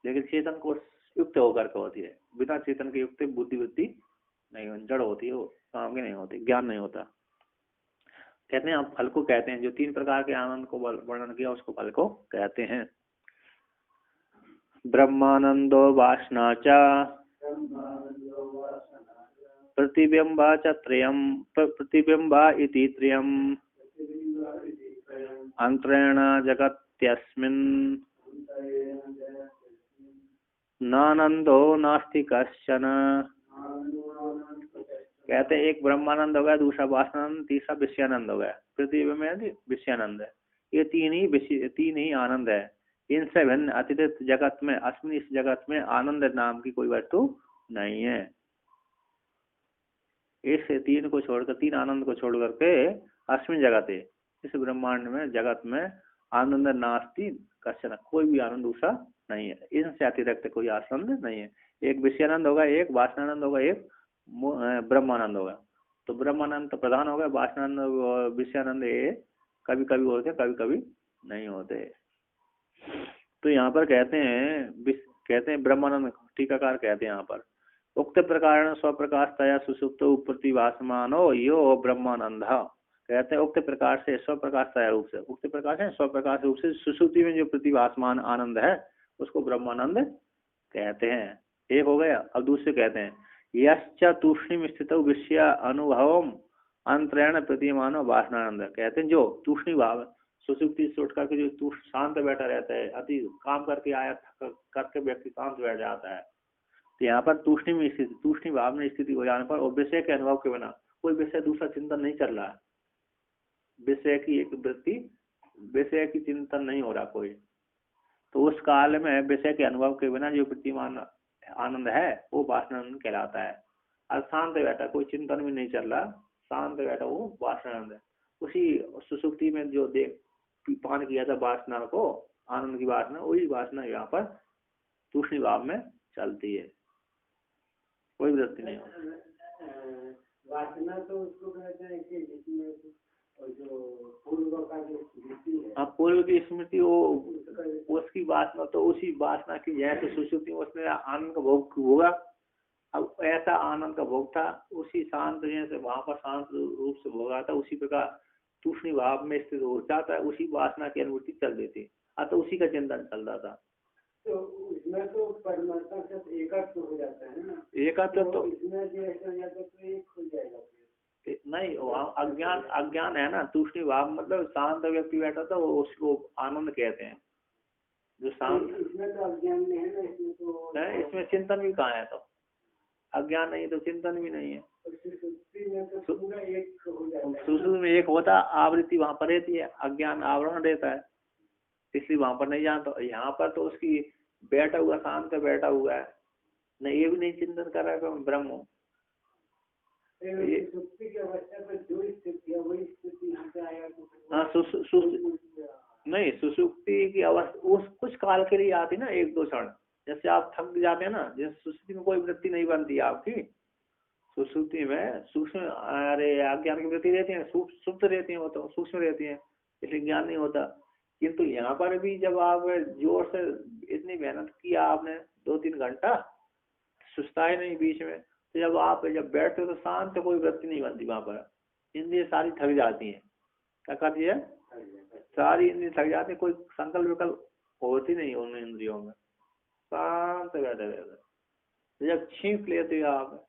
लेकिन चेतन को युक्त होकर के होती है, बिना चेतन के युक्त बुद्धि वृत्ति नहीं, जड़ होती है, वो काम की नहीं होती, ज्ञान नहीं होता। कहते हैं आप फल को कहते हैं, जो तीन प्रकार के आनंद को वर्णन किया उसको फल को कहते हैं। ब्रह्मानंदो वासना च प्रतिबिंबा च त्रयम् प्रतिबिंबा इति त्रयम् अंतरेण जगत्यस्मिन् नानंदो नास्ति कश्चन। कहते एक ब्रह्मानंद हो गया, दूसरा वासनानंद, तीसरा विषयानंद हो गया। पृथ्वी में विषयानंद है, ये तीन ही आनंद है। इनसे भिन्न अतिरिक्त जगत में अस्मिन इस जगत में आनंद नाम की कोई वस्तु नहीं है। इस तीन को छोड़कर तीन आनंद को छोड़ करके अस्मिन जगत है, इस ब्रह्मांड में जगत में आनंद नास्ति कश्चन, कोई भी आनंद दूसरा नहीं है। इनसे अतिरिक्त कोई आनंद नहीं है। एक विषयानंद होगा, एक वासनानंद होगा, एक ब्रह्मानंद होगा। तो ब्रह्मानंद तो प्रधान होगा, वासनानंद और विषयानंद ये कभी कभी होते कभी कभी नहीं होते। तो यहाँ पर कहते हैं ब्रह्मानंद टीकाकार कहते हैं यहाँ पर उक्त प्रकार स्वप्रकाशतया सुसुप्त प्रतिभासमानो यो ब्रह्मानंद। कहते हैं उक्त प्रकार से स्वप्रकाशतया रूप से, उक्त प्रकाश है स्वप्रकाश रूप से सुसुप्ति में जो प्रतिभासमान आनंद है उसको ब्रह्मानंद कहते हैं। एक हो गया। अब दूसरे कहते हैं यश्च तूष्णीम स्थित विषय अनुभवम अंतरेण प्रतिमानो वासनानंद। कहते हैं जो तूष्णी भाव सुसुप्ति से उठ करके जो शांत बैठा रहता है, अति काम करके आया करके व्यक्ति शांत बैठ जाता है, तो यहाँ पर तूष्णी भाव में स्थिति हो जाने पर और विषय के अनुभव के बिना कोई विषय दूसरा चिंतन नहीं चल रहा है, विषय की एक वृत्ति विषय की चिंतन नहीं हो रहा कोई, तो उस काल में विषय के अनुभव के बिना जो प्रतिमान आनंद है वो वासनानंद कहलाता है। और शांत बैठा कोई चिंतन भी नहीं चल रहा, शांत बैठा वो वासनानंद है। उसी सुसुप्ति में जो पान किया था वासना को, आनंद की वासना, वही वासना यहाँ पर तूष्णी भाव में चलती है, कोई वृत्ति नहीं होती। वासना तो उसको कहते हैं कि जिसमें और जो पूर्व का जो स्मृति है, हाँ, पूर्व की स्मृति वो उसका उसकी वासना, तो उसी वासना की जैसे सुषुप्ति में उसने आनंद का भोग होगा। अब ऐसा आनंद का भोग था, उसी शांत जैसे वहां पर शांत रूप से भोगा था, उसी प्रकार तूष्णी भाव में स्थित हो जाता है, उसी वासना की अनुभूति चल रही थी। तो उसी का चिंतन चल रहा था। तो उसमें तो परमात्मा से एकत्व हो जाता है ना, एकत्व तो इसमें जो ऐसा हो जाता है तो एक हो जाएगा फिर। नहीं, वहाँ अज्ञान अज्ञान है ना। तूष्णी भाव मतलब शांत व्यक्ति बैठा था, वो उसको आनंद कहते हैं। जो शांत इसमें तो अज्ञान नहीं है ना, इसमें तो है, इसमें चिंतन भी कहाँ है? तो अज्ञान नहीं तो चिंतन भी नहीं है। सुषुप्ति में तो पूरा एक हो जाता है। सुषुप्ति में एक होता, आवृत्ति वहां पर रहती है, अज्ञान आवरण रहता है, इसलिए वहां पर नहीं जानता। यहाँ पर तो उसकी बैठा हुआ, शांत पे बैठा हुआ है, नहीं ये भी नहीं चिंतन कर रहा है कि मैं ब्रह्म हूँ। सुषुप्ति की अवस्था पर जो स्थिति है वही स्थिति यहाँ पे आया तो हाँ, नहीं, सुषुप्ति की अवस्था उस कुछ काल के लिए आती ना, एक दो क्षण। जैसे आप थक जाते हैं ना, जैसे सुषुप्ति में कोई वृत्ति नहीं बनती आपकी, सुषुप्ति में सूक्ष्म अरे अज्ञान की वृत्ति रहती है, सुप्त रहती है, वो तो सूक्ष्म रहती है, इसलिए ज्ञान नहीं होता। किंतु यहाँ पर भी जब आप जोर से इतनी मेहनत किया आपने 2-3 घंटा, सुस्ताए नहीं बीच में, तो जब बैठते हो तो शांत कोई वृत्ति नहीं बनती वहां पर, इंद्रिय सारी थक जाती हैं। क्या कहती है? सारी इंद्रिय थक जाती है, कोई संकल्प विकल्प होती नहीं उन इंद्रियों में, शांत बैठे रहते। जब छींक लेते हो आप,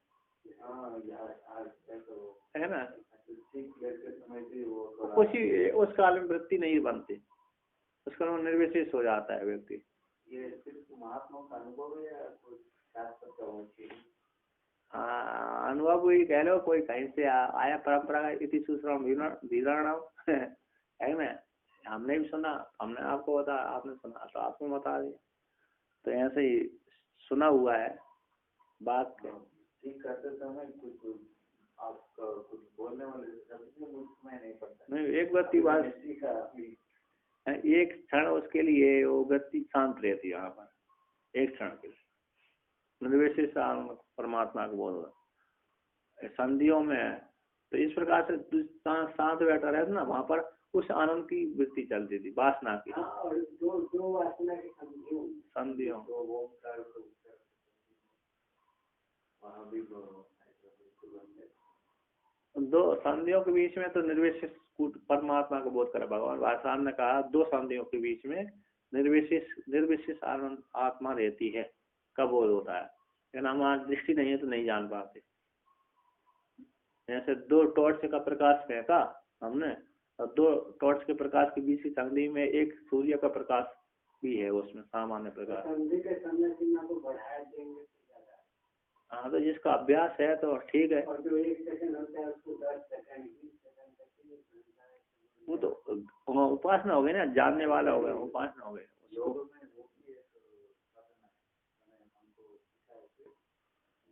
है ना, कुछ ही उस काल में वृत्ति नहीं बनती, उस काल में निर्विशेष हो जाता है व्यक्ति। ये सिर्फ महात्मा का अनुभव है या कोई शास्त्र का होती है? अनुभव कोई कह लो, कोई कहीं से आया परंपरा का इति सूत्रम विवरणम है ना, हमने भी सुना, हमने आपको बता, आपने सुना तो आपको बता दिया, तो ऐसे ही सुना हुआ है बात। ठीक करते समय कुछ आपका कुछ बोलने वाले शब्द मुझमें नहीं पड़ता। नहीं, एक व्यक्ति बात, एक क्षण उसके लिए वो व्यक्ति शांत रहती है यहाँ पर, एक क्षण के लिए निर्विशेष परमात्मा को बोल रहा। संधियों में तो इस प्रकार से शांत बैठा रहता ना, वहां पर उस आनंद की वृत्ति चलती थी, वासना की। और दो वासना की संधियों दो संधियों के बीच में तो निर्विशेष परमात्मा को बोध करा भगवान भाषान ने कहा, दो संधियों के बीच में निर्विशेष आनंद आत्मा रहती है, कब बोध होता है। लेकिन हमारी दृष्टि नहीं है तो नहीं जान पाते। जैसे दो टॉर्च का प्रकाश फेंका हमने, और दो टॉर्च के प्रकाश के बीच की संधि में एक सूर्य का प्रकाश भी है, उसमें सामान्य प्रकाश। संधि के समय सीमा को बढ़ाया देंगे। हाँ, तो जिसका अभ्यास है तो ठीक है। और जो 1 सेकंड होता है उसको 10 सेकंड 20 सेकंड वो तो उपासना हो गई ना, जानने वाला हो गया, उपासना हो गई।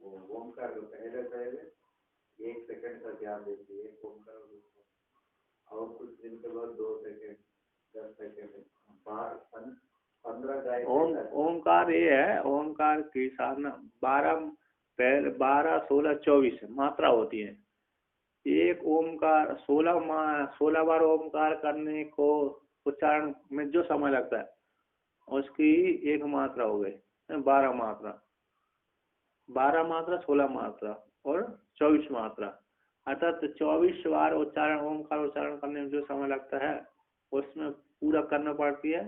वो ओमकार पहले 1 सेकंड का ध्यान देती है, ओमकार और कुछ दिन के बाद 2 सेकंड 10 सेकंड 15 ओमकार ये है, ओमकार की साधना 12 16 24 मात्रा होती है। एक ओमकार 16 बार ओमकार करने को उच्चारण में जो समय लगता है उसकी एक मात्रा हो गई, 12 मात्रा, 12 मात्रा 16 मात्रा और 24 मात्रा, अर्थात 24 बार उच्चारण ओमकार उच्चारण करने में जो समय लगता है उसमें पूरा करना पड़ती है,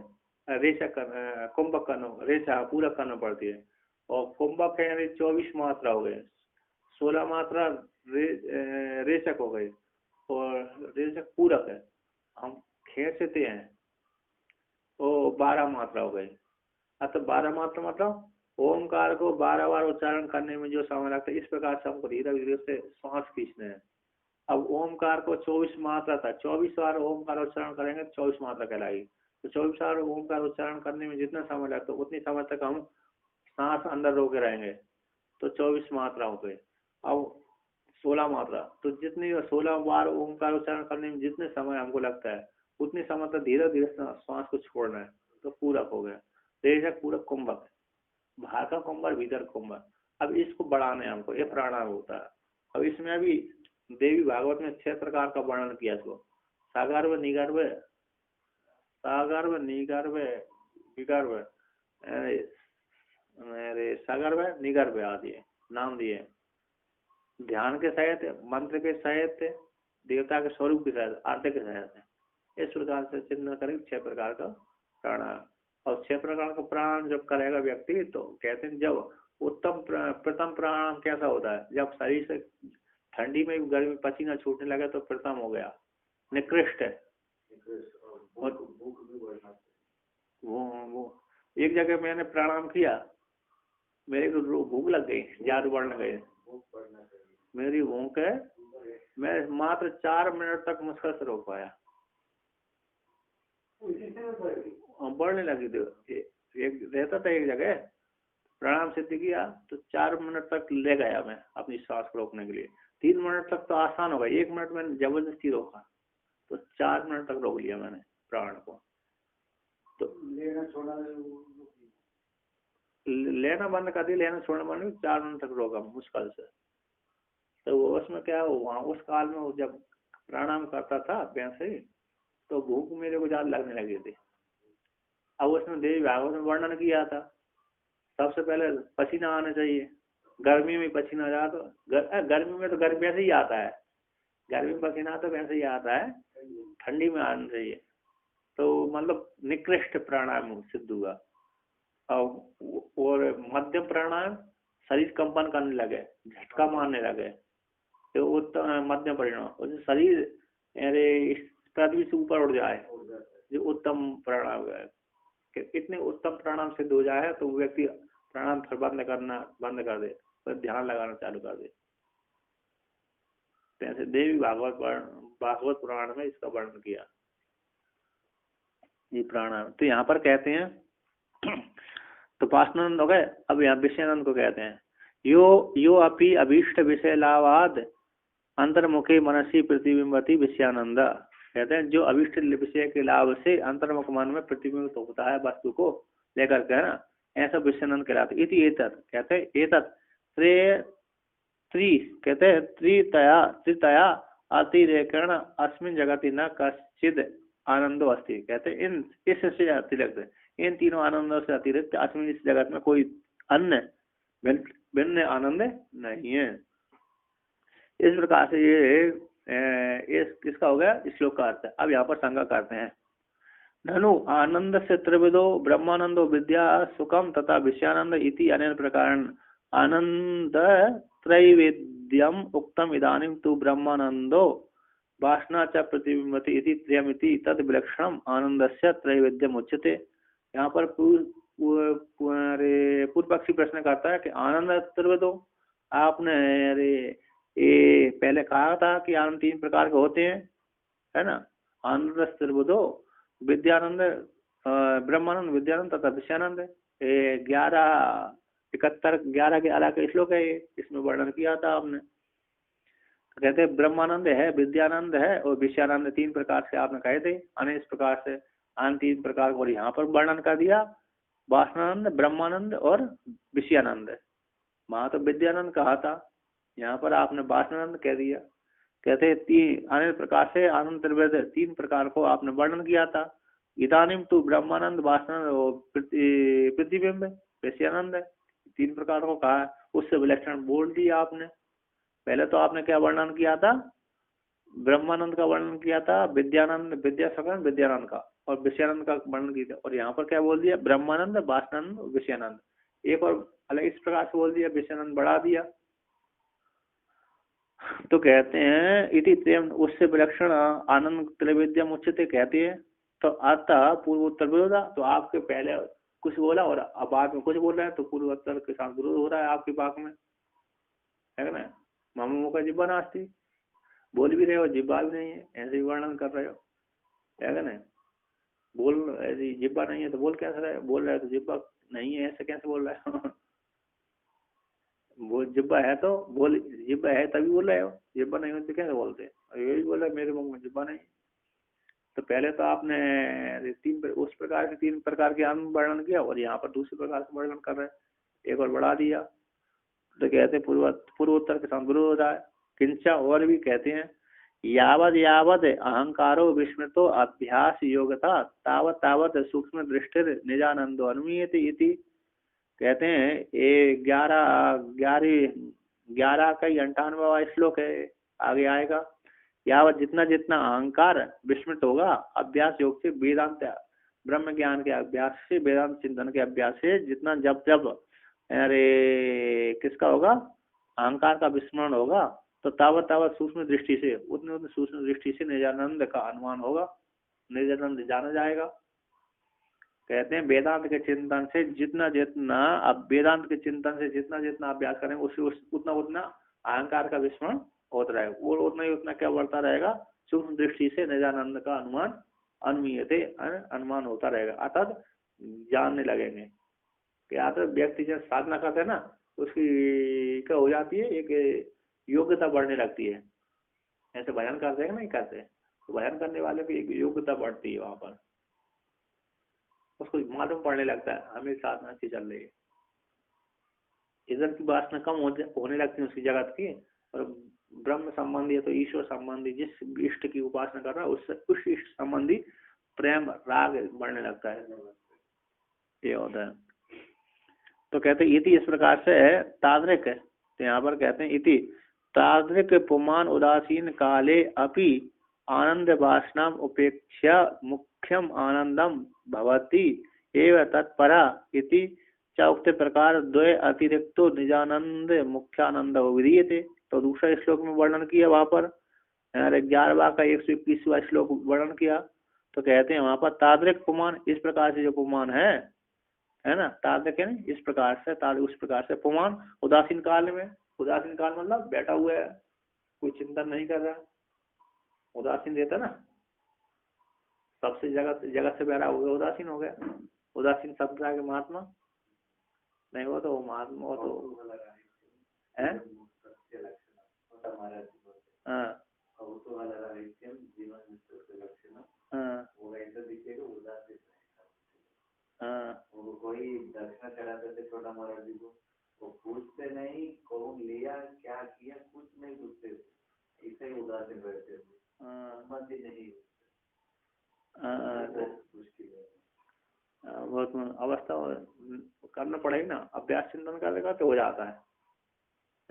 कुंभक करना, रेशा पूरा करना पड़ती है। और कुंभक है यानी 24 मात्रा हो गए, 16 मात्रा रेचक हो गई और रेचक पूरक है, हम खेचते हैं तो 12 मात्रा हो गई। अतः 12 मात्रा मतलब ओमकार को 12 बार उच्चारण करने में जो समय लगता है, इस प्रकार से हमको धीरे धीरे से श्वास खींचने हैं। अब ओमकार को 24 मात्रा था, 24 बार ओमकार उच्चारण करेंगे तो 24 मात्रा कहलाएगी। तो 24 बार ओमकार उच्चारण करने में जितना समय लगता है उतनी समय तक हम सांस अंदर रोके रहेंगे, तो 24 मात्रा हो गई। अब 16 मात्रा, तो जितनी 16 बार ओमकार उच्चारण करने में जितने समय हमको लगता है उतने समय तक धीरे धीरे श्वास को छोड़ना है, तो पूरक हो गया। रेचक पूरक कुंभक है, बाहर का कुंभक भीतर कुंभक। अब इसको बढ़ाना है हमको, ये प्राणायाम होता है। अब इसमें अभी देवी भागवत में 6 प्रकार का वर्णन किया इसको, सागर्भ निगर्भ सागर्भ निगर्भ विगर्भ अरे सागर्भ निगर्भ आदि नाम दिए। ध्यान के सहित, मंत्र के सहित, देवता के स्वरूप के सहित, आर्थ के सहित, इस प्रकार से चिन्ह करें 6 प्रकार का प्राणायाम। और 6 प्रकार का प्राणायाम जब करेगा व्यक्ति तो कहते हैं जब उत्तम प्रथम प्राणायाम कैसा होता है, जब शरीर से ठंडी में गर्मी पसीना छूटने लगे तो प्रथम हो गया, निकृष्ट है। और वो एक जगह मैंने प्राणायाम किया, मेरे को भूख लग गई, ज्यादा बढ़ने गए, मेरी भूख है, मैं मात्र 4 मिनट तक मुश्किल से रोक पाया, बढ़ने लगी थी। एक रहता था एक जगह, प्राणायाम सिद्ध किया तो 4 मिनट तक ले गया मैं अपनी सांस को रोकने के लिए। 3 मिनट तक तो आसान होगा, 1 मिनट मैंने जबरदस्ती रोका, तो 4 मिनट तक रोक लिया मैंने प्राण को। तो लेना बंद कर दिया, लेना छोड़ना बंद, 4 मिनट तक रोका मुश्किल से। तो उसमें क्या हुआ, उस काल में जब प्राणायाम करता था वैसे ही, तो भूख मेरे को ज्यादा लगने लगी थी। अब उसमें देवी भागवत में वर्णन किया था, सबसे पहले पसीना आना चाहिए, गर्मी में पसीना जा तो गर्मी में तो गर्मी वैसे ही आता है, गर्मी में पसीना तो वैसे ही आता है, ठंडी में आना चाहिए। तो मतलब निकृष्ट प्राणायाम सिद्ध हुआ। और मध्यम प्राणायाम शरीर कंपन करने लगे, झटका मारने लगे, तो उत्तम मध्यम प्राणायाम शरीर अरे पृथ्वी से ऊपर उड़ जाए, जो उत्तम प्राणायाम है। इतने उत्तम प्राणायाम सिद्ध हो जाए तो व्यक्ति प्राणायाम फिर बंद कर दे, फिर ध्यान लगाना चालू कर दे। जैसे देवी भागवत पुराण में इसका वर्णन किया ये प्राणायाम। तो यहाँ पर कहते हैं तो पासनानंद हो गए। अब यहाँ विषयानंद को कहते हैं यो अपि अभीष्ट विषय लाभाद अंतर्मुखी मनसी प्रतिबिंबती विषयानंद। कहते हैं जो अभीष्ट विषय के लाभ से अंतर्मुख मन में प्रतिबिंबित होता है वस्तु को लेकर के, है ना, ऐसा विषयानंद कहलाते। इति एतत् कहते हैं एतत् कहते हैं त्रितया अतिरेकेण अस्मिन् जगति न कश्चिद आनंदो अस्ति। कहते हैं इससे अतिरिक्त, इन तीनों आनंदों से अतिरिक्त अस्मिन् इस जगत में कोई अन्य भिन्न आनंद नहीं है। इस प्रकार से ये किसका हो गया, श्लोक का अर्थ। अब यहाँ पर शंका करते हैं, ननु आनंद से त्रिविधो ब्रह्मानंदो विद्या सुखम तथा विषयानंद इति अनेन प्रकार आनंद त्रैवेद्यम उक्तम इदानीं तु ब्रह्मानंदो वासना च प्रतिबिंबति इति त्रयमिति तद विलक्षणम आनंदस्य त्रैवेद्यम उच्यते। यहाँ पर पूर्व पक्षी प्रश्न करता है कि आनंद त्रिविधो, आपने अरे ये पहले कहा था कि आनंद 3 प्रकार के होते हैं, है ना, आनंद त्रिविधो विद्यानंद ब्रह्मानंद विद्यानंद तथा विषयानंद। 11 के अलग श्लोक है ये, इसमें वर्णन किया था आपने। कहते हैं ब्रह्मानंद है, विद्यानंद है और विषयानंद 3 प्रकार से आपने कहे थे, अनेक प्रकार से आन 3 प्रकार और यहाँ पर वर्णन कर दिया, वासनानंद, ब्रह्मानंद और विषयानंद। वहां तो विद्यानंद कहा था, यहाँ पर आपने वासनानंद कह दिया। कहते हैं 3 अनेक प्रकार से आनंद त्रिवेद 3 प्रकार को आपने वर्णन किया था। इदानीम तो ब्रह्मानंद, वासनानंद और प्रतिबिंब विषयानंद 3 प्रकार को कहा, उससे विलक्षण बोल दिया आपने। पहले तो आपने क्या वर्णन किया था, ब्रह्मानंद का वर्णन किया था, विद्यानंद विद्या सकन विद्यानंद का, और विषयानंद का वर्णन किया। और यहाँ पर क्या बोल दिया, ब्रह्मानंद, वासनानंद, विषयानंद। एक और अलग इस प्रकार से बोल दिया, विषयानंद बढ़ा दिया। तो कहते हैं इति त्रयम, उससे विलक्षण आनंद त्रैवेद्यम उच्यते। कहते हैं तो अतः पूर्वोत्तर विरोध, तो आपके पहले कुछ बोला और अब बाद में कुछ बोल रहे हैं, तो पूर्वोत्तर के साथ विरोध हो रहा है आपकी बात में, है ना। मामू का जिब्बा नास्ती, बोल भी रहे हो जिब्बा भी नहीं है, ऐसे ही वर्णन कर रहे हो, है ना। बोल ऐसी जिब्बा नहीं है तो बोल कैसे रहे, बोल रहे हो तो जिब्बा नहीं है, ऐसे कैसे बोल रहे हो। वो जिब्बा है तो बोल, जिब्बा है तभी बोल रहे हो, जिब्बा नहीं हो तो कैसे बोलते। यही बोला मेरे मुंह में जिब्बा नहीं। तो पहले तो आपने उस प्रकार के 3 प्रकार के आनंद वर्णन किया और यहाँ पर दूसरे प्रकार से वर्णन कर रहे हैं, एक और बढ़ा दिया। तो कहते हैं पूर्वोत्तर के साथ विरोध हो रहा है। किंचा और भी कहते हैं यावद यावद अहंकारो विस्मृतो अभ्यास योग्यता तावत तावत सूक्ष्म दृष्टि निजानंदो अनुमीयते इति। कहते हैं ये 11 का 98वां श्लोक है, आगे आएगा। यावत जितना जितना अहंकार विस्मृत होगा अभ्यास योग से, वेदांत ब्रह्म ज्ञान के अभ्यास से, वेदांत चिंतन के अभ्यास से, जितना जब जब अरे किसका होगा, अहंकार का विस्मरण होगा, तो तावत तावत सूक्ष्म दृष्टि से, उतने उतने सूक्ष्म दृष्टि से निजानंद का अनुमान होगा, निजानंद जाना जाएगा। कहते हैं वेदांत के चिंतन से जितना जितना, अब वेदांत के चिंतन से जितना जितना अभ्यास करेंगे उससे उतना उतना अहंकार का विस्मरण होता रहेगा, और उतना ही उतना क्या बढ़ता रहेगा, सूक्ष्म दृष्टि से निजानंद का अनुमान अनुमीयते अनुमान होता रहेगा, अर्थात जानने लगेंगे। क्या व्यक्ति जब साधना करते हैं ना, उसकी क्या हो जाती है, एक योग्यता बढ़ने लगती है। ऐसे भजन करते हैं नहीं करते, तो भजन करने वाले की एक योग्यता बढ़ती है, वहां पर उसको मालूम पड़ने लगता है हमें साधना अच्छी चल रही है, इधर की वासना कम होने लगती है उसकी जगत की, और ब्रह्म संबंधी है तो ईश्वर संबंधी जिस इष्ट की उपासना कर रहा है उससे उस इष्ट संबंधी प्रेम राग बढ़ने लगता है, ये होता है। तो कहते हैं इति, इस प्रकार से तादृक, तो यहाँ पर कहते हैं इति तादृक पुमान उदासीन काले अपि आनंद वासनाम उपेक्षा मुख्यम आनंदम भवति एव तत्परा इति च उक्त प्रकार द्वय अतिरिक्तो निजानंद मुख्यानंद विधीयते। तो दूसरा श्लोक में वर्णन किया, वहां पर 11वां का 121वां श्लोक वर्णन किया। तो कहते हैं वहां पर तादृक पुमान, इस प्रकार से जो पुमान है ना, तादृक है इस प्रकार से, उस प्रकार से पुमान उदासीन काल में, उदासीन काल मतलब बैठा हुआ है, कोई चिंतन नहीं कर रहा, उदासीन रहता ना, सबसे जगत से बैठा हो गया, उदासीन हो गया। उदासीन शब्द के महात्मा नहीं, वो तो महात्मा, वो तो है कोई दर्शन कराते थे छोटा महाराज जी को, वो पूछते नहीं कौन लिया क्या किया, कुछ नहीं पूछते, ऐसे ही उदासीन रहते थे, संबंधी नहीं। बहुत अवस्था करना पड़ेगी ना, अभ्यास चिंतन करेगा तो हो जाता है।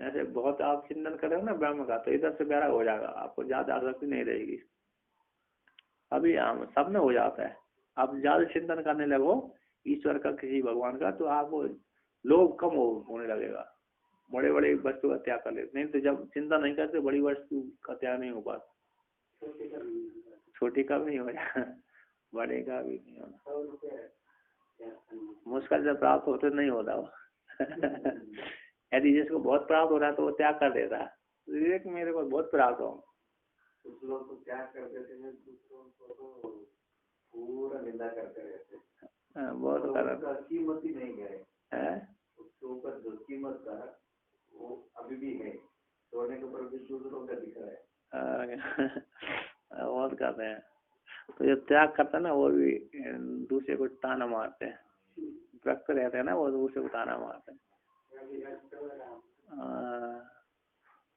ऐसे बहुत आप चिंतन करेंगे ना ब्रह्म का, तो इधर से बैरा हो जाएगा, आपको ज्यादा आसक्ति नहीं रहेगी। अभी सब में हो जाता है, आप ज्यादा चिंतन करने लगो ईश्वर का, किसी भगवान का, तो आपको लोभ कम होने लगेगा, बड़े बड़े वस्तु का त्याग कर लेते। नहीं तो जब चिंता नहीं करते बड़ी वस्तु का त्याग नहीं हो पाता, छोटी का भी नहीं हो जाए, बड़े का भी नहीं होना, मुश्किल से प्राप्त होते नहीं होता वो। यदि जिसको बहुत प्राप्त हो रहा है तो वो त्याग कर देता है, मेरे को बहुत प्राप्त हो, कुछ लोग तो त्याग कर देते हैं, दूसरों को तो पूरा निंदा करते रहते हैं, बहुत कीमत ही नहीं गए, उसके ऊपर जो कीमत था वो अभी भी है, छोड़ने के ऊपर भी दूसरों का दिख रहा है, बहुत करते हैं। तो जो त्याग करता है ना, वो भी दूसरे को ताना मारते हैं, व्यक्त रहते हैं ना, वो दूसरे को ताना मारते हैं,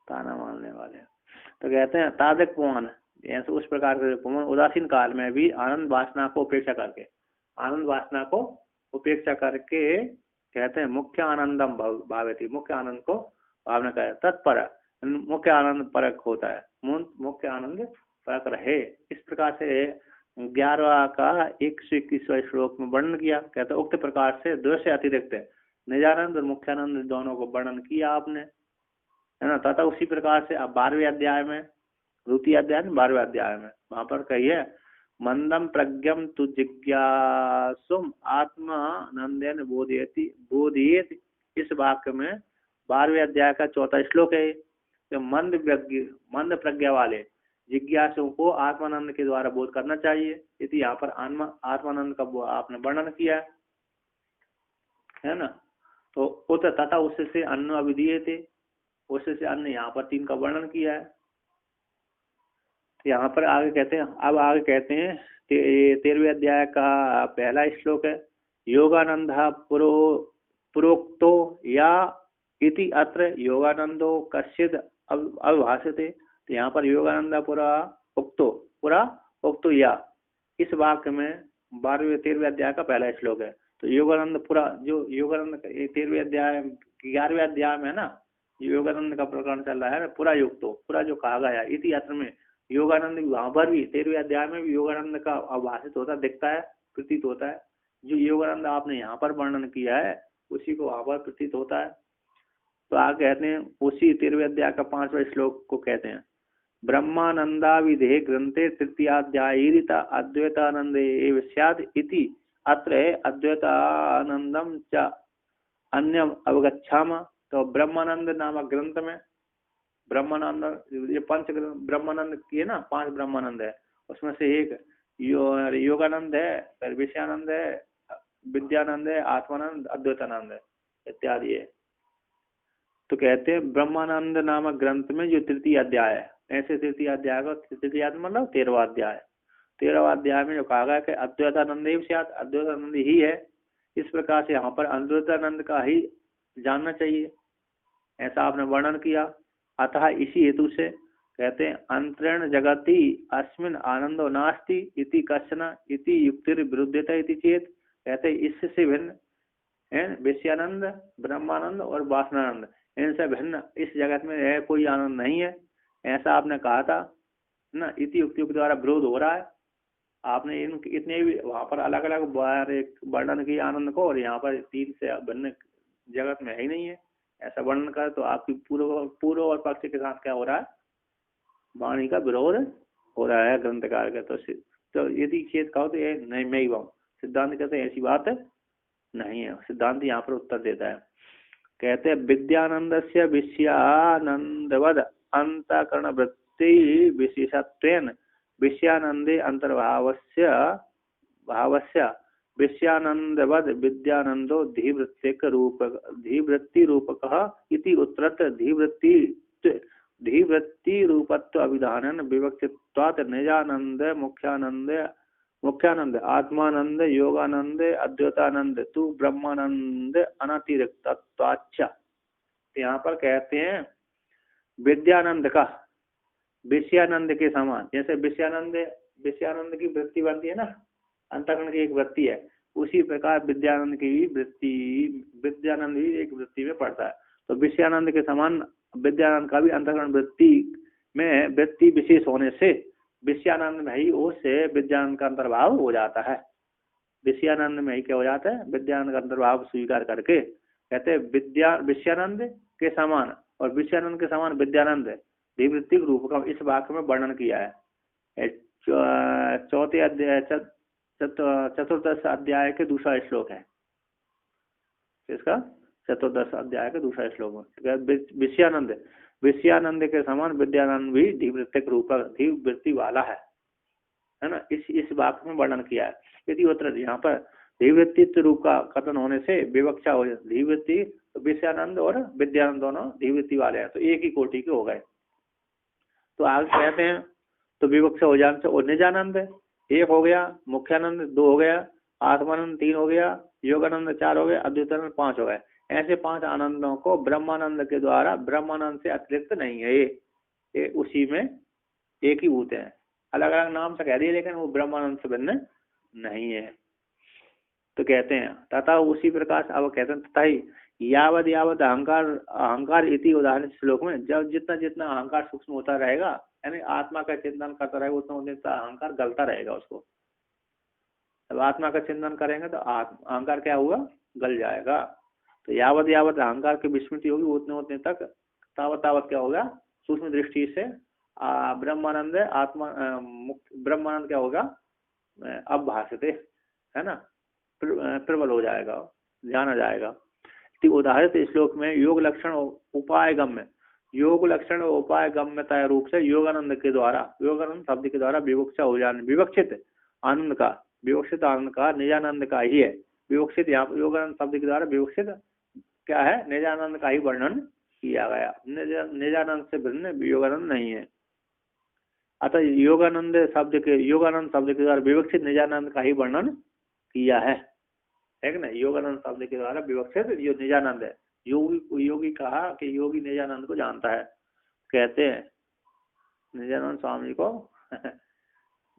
ताना मारने वाले। तो कहते हैं तादक पुमान, ऐसे उस प्रकार के पुमान उदासीन काल में भी आनंद वासना को उपेक्षा करके, आनंद वासना को उपेक्षा करके कहते हैं मुख्य आनंदम भावती, मुख्य आनंद को भावना करे, तत्पर मुख्य आनंद परक होता है, मुख्य आनंद परक रहे। इस प्रकार से 11वां का 121वां श्लोक में वर्णन किया। कहते हैं उक्त प्रकार से दो से अतिरिक्त निजानंद और मुख्यानंद दोनों को वर्णन किया आपने, है ना। तथा उसी प्रकार से अब 12वें अध्याय में, द्वितीय अध्याय में 12वें अध्याय में वहां पर कहिए मंदम प्रज्ञम तु जिज्ञासुम आत्मानंदेन बोधयेत। इस वाक्य में 12वें अध्याय का 4था श्लोक है। तो मंद प्रज्ञा वाले जिज्ञासुओं को आत्मानंद के द्वारा बोध करना चाहिए। यदि यहाँ पर आत्मानंद का आपने वर्णन किया है ना। तो उत तथा उससे अन्न अभिधीय थे, उससे अन्न यहाँ पर 3 का वर्णन किया है। यहाँ पर आगे कहते हैं, अब आगे कहते हैं 13वें अध्याय का पहला श्लोक है, योगानंद प्रोक्तो या इति अत्र योगानंदो कश्चिद अविभाषते। तो यहाँ पर योगानंद पुरा उक्तो या इस वाक्य में 12वें अध्याय का पहला श्लोक है। तो योगानंद पुरा, जो योगानंद 13वें अध्याय 11वें अध्याय में है ना, योगानंद का प्रकरण चल रहा है, पूरा युक्तो, पूरा जो कहा गया इति अत्र में योगानंद, वहां पर भी 13वें अध्याय में भी योगानंद का आभासित होता दिखता है, प्रतीत होता है। जो योगानंद आपने यहाँ पर वर्णन किया है उसी को वहां पर प्रतीत होता है। तो आगे कहते हैं उसी 13वें अध्याय का 5वां श्लोक को कहते हैं ब्रह्मानंदा विधे ग्रंथे तृतीयाध्यायीरिता अद्वैतानंदे एव स्यात् इति अत्र अद्वैतानंदम च अन्यम अवगच्छाम। तो ब्रह्मानंद नामक ग्रंथ में ब्रह्मानंद, ये पंच ब्रह्मानंद की है ना, 5 ब्रह्मानंद है, उसमें से एक योगानंद है, फिर विषयानंद है, विद्यानंद है, आत्मानंद, अद्वैतानंद है इत्यादि है। तो कहते हैं ब्रह्मानंद नामक ग्रंथ में जो तृतीय अध्याय है, ऐसे तृतीय अध्याय का, तृतीय मतलब 13वां अध्याय, 13वां अध्याय में जो कहा गया कि अद्वैतानंद ही शायद अद्वैतानंद ही है, इस प्रकार से यहाँ पर अद्वैतानंद का ही जानना चाहिए, ऐसा आपने वर्णन किया। अतः इसी हेतु से कहते हैं अंतरेण जगति अस्मिन आनंदो नास्ति इति कश्चन इति युक्तिर विरुद्धता इति चेत। कहते इससे भिन्न विषयानंद, ब्रह्मानंद और वासनानंद, इनसे भिन्न इस जगत में है कोई आनंद नहीं है, ऐसा आपने कहा था ना। इति युक्तियों के द्वारा विरोध हो रहा है। आपने इतने भी वहां पर अलग अलग वर्णन किया आनंद को, और यहाँ पर 3 से भिन्न जगत में है ही नहीं है, ऐसा वर्णन कर तो आपकी पूर्व और पक्ष के साथ क्या हो रहा है, वाणी का विरोध हो रहा है ग्रंथकार का। तो यदि खेद कहो तो ये नहीं, मैं ही वहां सिद्धांत कहते हैं ऐसी बात नहीं है। सिद्धांत यहाँ पर उत्तर देता है, कहते हैं विद्यानंद से विषयानंदवद अंतःकरण वृत्ति विशेषत्वेन विषयानंदे अंतर्भावस्य विषयानंदवद विद्यानंदो धीवृत्ति रूपकः इति उत्तरत्र धीवृत्ति रूपत्व अभिधानन विवक्षित्वात् निजानंद मुख्यानंद आत्मानंद योगानंद अद्वैतानंद तु ब्रह्मानंद अनतिरिक्तत्वाच्च। यहाँ पर कहते हैं विद्यानंद का विषयानंद के समान, जैसे विषयानंद की वृत्ति बनती है ना, अंतःकरण की एक वृत्ति है, उसी प्रकार विद्यानंद की भी विद्यानंद भी एक वृत्ति में पड़ता है। तो विषयानंद के समान विद्यानंद का भी अंतःकरण वृत्ति में वृत्ति विशेष होने से विषयानंद में ही उससे विद्यानंद का अंतर्भाव हो जाता है। विषयानंद में ही क्या हो जाता है, विद्यानंद का अंतर्भाव स्वीकार करके कहते हैं विषयानंद के समान और विषयानंद के समान विद्यानंद धीवृत्ति रूप का इस वाक्य में वर्णन किया है। चौथे अध्याय चतुर्दश अध्याय के दूसरा श्लोक है इसका, चतुर्दश अध्याय के दूसरा श्लोक में विषयानंद के समान विद्यानंद भी धीवृत्ति वाला है ना, इस वाक्य में वर्णन किया है। यदि उत्तर यहाँ पर धीवृत्तित्व रूप का कथन होने से विवक्षा हो जाए, धीवृत्ति तो विषयानंद और विद्यानंद दोनों धीवृत्ति वाले हैं, तो एक ही कोटि के हो गए। तो आगे कहते हैं तो विवक्षा हो जाने से और निजानंद 1 हो गया, मुख्यानंद 2 हो गया, आत्मानंद 3 हो गया, योगानंद 4 हो गया, अद्वैतानंद 5 हो गए। ऐसे 5 आनंदों को ब्रह्मानंद के द्वारा, ब्रह्मानंद से अतिरिक्त नहीं है, ये उसी में एक ही भूत है, अलग अलग नाम से कह दिए लेकिन वो ब्रह्मानंद से भिन्न नहीं है। तो कहते हैं तथा उसी प्रकार से अब कहते हैं तथा ही यावत अहंकार इति उदाहरण श्लोक में जब जितना जितना अहंकार सूक्ष्म होता रहेगा, यानी आत्मा का चिंतन करता रहेगा, उतना अहंकार गलता रहेगा उसको। जब आत्मा का चिंतन करेंगे तो अहंकार क्या हुआ, गल जाएगा। तो यावत अहंकार की विस्मृति होगी, उतने तक तावत क्या होगा, सूक्ष्म दृष्टि से ब्रह्मानंद ब्रह्मानंद क्या होगा, अब भाषते है ना, प्रबल हो जाएगा, जाना जाएगा। उदाहरित श्लोक में योग लक्षण उपाय गम्यता रूप से योगानंद के द्वारा, योगानंद शब्द के द्वारा विवक्षा हो जाने, विवक्षित आनंद का निजानंद का ही है। विवक्षित यहाँ योगानंद शब्द के द्वारा विवक्षित क्या है, निजानंद का ही वर्णन किया गया, निजानंद से भिन्न योगानंद नहीं है। अतः योगानंद शब्द के द्वारा विवक्षित निजानंद का ही वर्णन किया है कि ना। योगानंद शब्द के द्वारा विवक्षित जो निजानंद है, योगी कहा कि योगी निजानंद को जानता है। कहते हैं निजानंद स्वामी को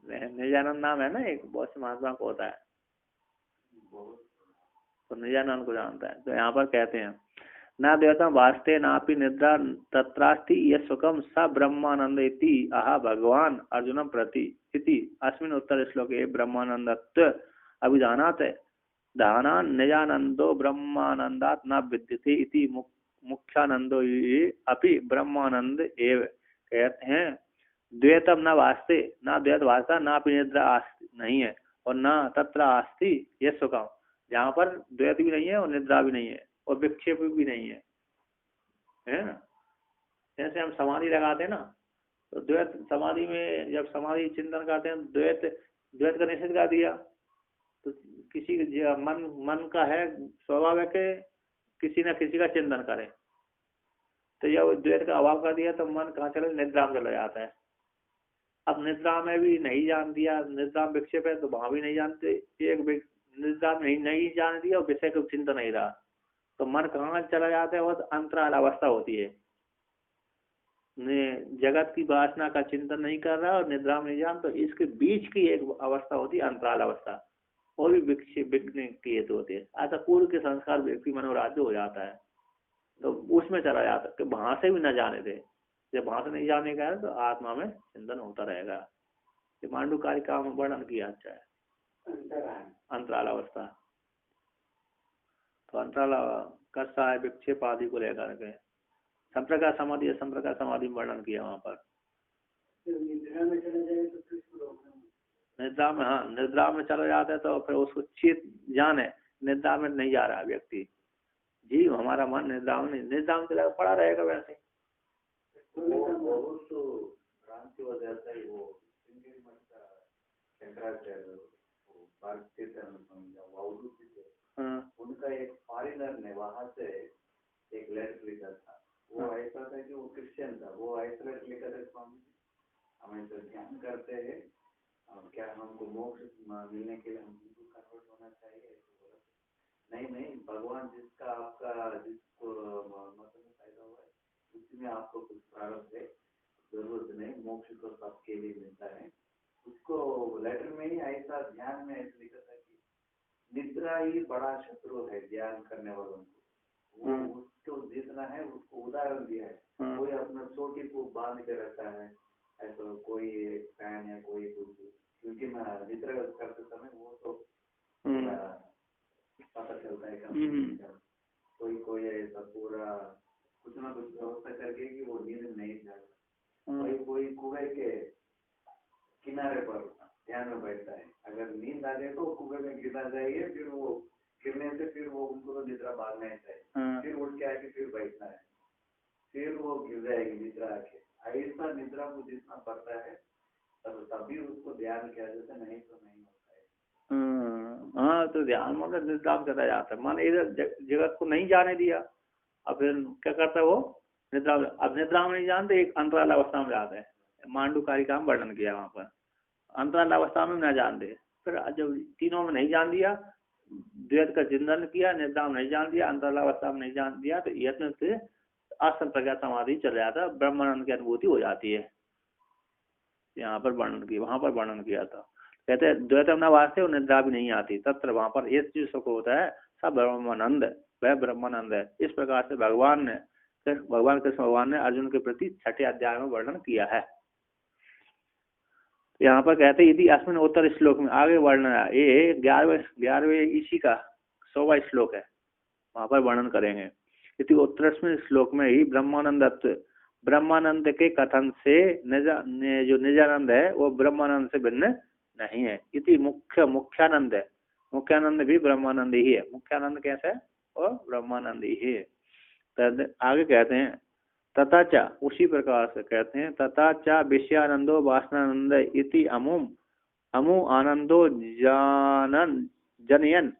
निजानंद नाम है ना, एक बहुत से महात्मा को होता है, तो निजानंद को जानता है। तो यहाँ पर कहते हैं न द्वैतम वास्ते नापि निद्रा तत्रास्ति यः सुखम स ब्रह्मानंद इति आह भगवान अर्जुनम प्रति इति अस्मिन् उत्तर श्लोके ब्रह्मानंदत्व अभिधानात् दाना निजानंदो ब्रह्मानंदात् न विद्यते इति मुख्यानंदो अपि ब्रह्मानंद एव। कहते हैं द्वैतम न वास्ते, न द्वैत वास्ता, न अपि निद्रा नहीं है, और न तत्र आस्ति यः सुखम, जहाँ पर द्वैत भी नहीं है और निद्रा भी नहीं है और विक्षेप भी नहीं है ना। जैसे हम समाधि लगाते हैं ना, तो द्वैत समाधि में जब समाधि चिंतन करते हैं, द्वैत का निषेध कर दिया, तो किसी मन का है स्वभाव है कि किसी न किसी का चिंतन करे, तो जब द्वैत का अभाव कर दिया तो मन कहाँ चले, निद्रा में चला जाता है। अब निद्रा में भी नहीं जान दिया, निद्रा में विक्षेप है तो वहां भी नहीं जानते, एक निद्रा में नहीं जान दिया और विषय को चिंतन नहीं रहा, तो मन कहाँ चला जाता है, वो अंतराल अवस्था होती है। जगत की वासना का चिंतन नहीं कर रहा और निद्रा में नहीं जान, तो इसके बीच की एक अवस्था होती है अंतराल अवस्था, वो भी विघ्न की हेतु होती है। ऐसा पूर्व के संस्कार व्यक्ति मनोराज्य हो जाता है, तो उसमें चला जाता है कि वहां से भी न जाने दे। जब वहां से नहीं जाने का है तो आत्मा में चिंतन होता रहेगा। ये मांडूकारिका में वर्णन किया अच्छा है अंतराल अवस्था। तो अंतराल कैसा है, विक्षेप आदि को लेकर के संप्रकार समाधि, संप्रकार समाधि में वर्णन किया वहां पर। निद्रा में, हाँ निद्रा में चला जाता है तो फिर उसको चित जाने, निद्रा में नहीं जा रहा व्यक्ति जी, हमारा मन निद्रा में नहीं, निद्रा में चला पड़ा रहेगा वैसे। बहुत भ्रांति हो जाता है। वो शंकराचार्य उनका एक फॉरेनर ने वहां से एक लेटर लिखा था, वो ऐसा था कि वो क्रिश्चियन था, वो ऐसा लेटर लिखा था, स्वामी हमें तो ध्यान करते हैं और क्या हमको मोक्ष मिलने के लिए हम बिल्कुल कन्वर्ट होना चाहिए। नहीं, भगवान जिसका आपका जिसको मतलब में फायदा हुआ है उसमें आपको कुछ प्रारब्ध है, जरूरत नहीं, मोक्ष तो सबके लिए मिलता है। उसको लेटर में ही ऐसा ध्यान में ऐसा लिखा था कि निद्रा ही बड़ा शत्रु है ध्यान करने वालों को, वो उसको जीतना है। उसको उदाहरण दिया है, कोई अपना चोटी को बांध के रखता है, ऐसा कोई फैन या कोई कुछ, क्योंकि मैं निद्रा करते समय वो तो पता चलता है कोई ऐसा पूरा कुछ ना कुछ व्यवस्था करके कि वो नींद नहीं जाता। कोई कुएं के किनारे पर ध्यान में बैठता है, अगर नींद आ जाए तो कुएं में गिरना चाहिए, फिर वो गिरने से फिर वो उनको तो निद्रा भागना चाहिए, फिर उठ के आके फिर बैठना है, फिर वो गिर जाएगी निद्रा आके। ऐसा निद्रा को जितना पड़ता है तभी उसको ध्यान किया जाता है, नहीं तो नहीं होता है। हाँ, तो ध्यान मतलब निद्रा में चला जाता है, मान इधर जगत को नहीं जाने दिया, अब फिर क्या करता है वो निद्रा में। अब निद्रा में नहीं जानते, एक अंतराल अवस्था में जाता है। मांडूकारिका में वर्णन किया वहां पर, अंतराल अवस्था में न जान दे, फिर जब तीनों में नहीं जान दिया, द्वैत का चिंतन किया, निद्रा में नहीं जान दिया, अंतराल अवस्था में नहीं जान दिया, तो यत्न से असंप्रज्ञात समाधि चल जाता है, ब्रह्मानंद की अनुभूति हो जाती है। यहाँ पर वर्णन किया, वहां पर वर्णन किया था। कहते हैं द्वैतम न वास्ते और निद्रा भी नहीं आती, तत्र वहां पर ये चीज सुख होता है, सब ब्रह्मानंद, वह ब्रह्मानंद है। इस प्रकार से भगवान कृष्ण भगवान ने अर्जुन के प्रति 6ठे अध्याय में वर्णन किया है। यहाँ पर कहते यदि अस्मिन उत्तर श्लोक में आगे वर्णन है, ये 11वें इसी का 100वां श्लोक है, वहां पर वर्णन करेंगे। यदि उत्तरस्मिन श्लोक में ही ब्रह्मानंद के कथन से जो निजानंद है वो ब्रह्मानंद से भिन्न नहीं है। इति मुख्यानंद है, मुख्यानंद भी ब्रह्मानंद ही है। मुख्यानंद कैसे है, वो ब्रह्मानंद ही है। आगे कहते हैं तथा च, उसी प्रकार से कहते हैं तथा च विषयानंदो वासनानंद इति अमु आनंदो जनयन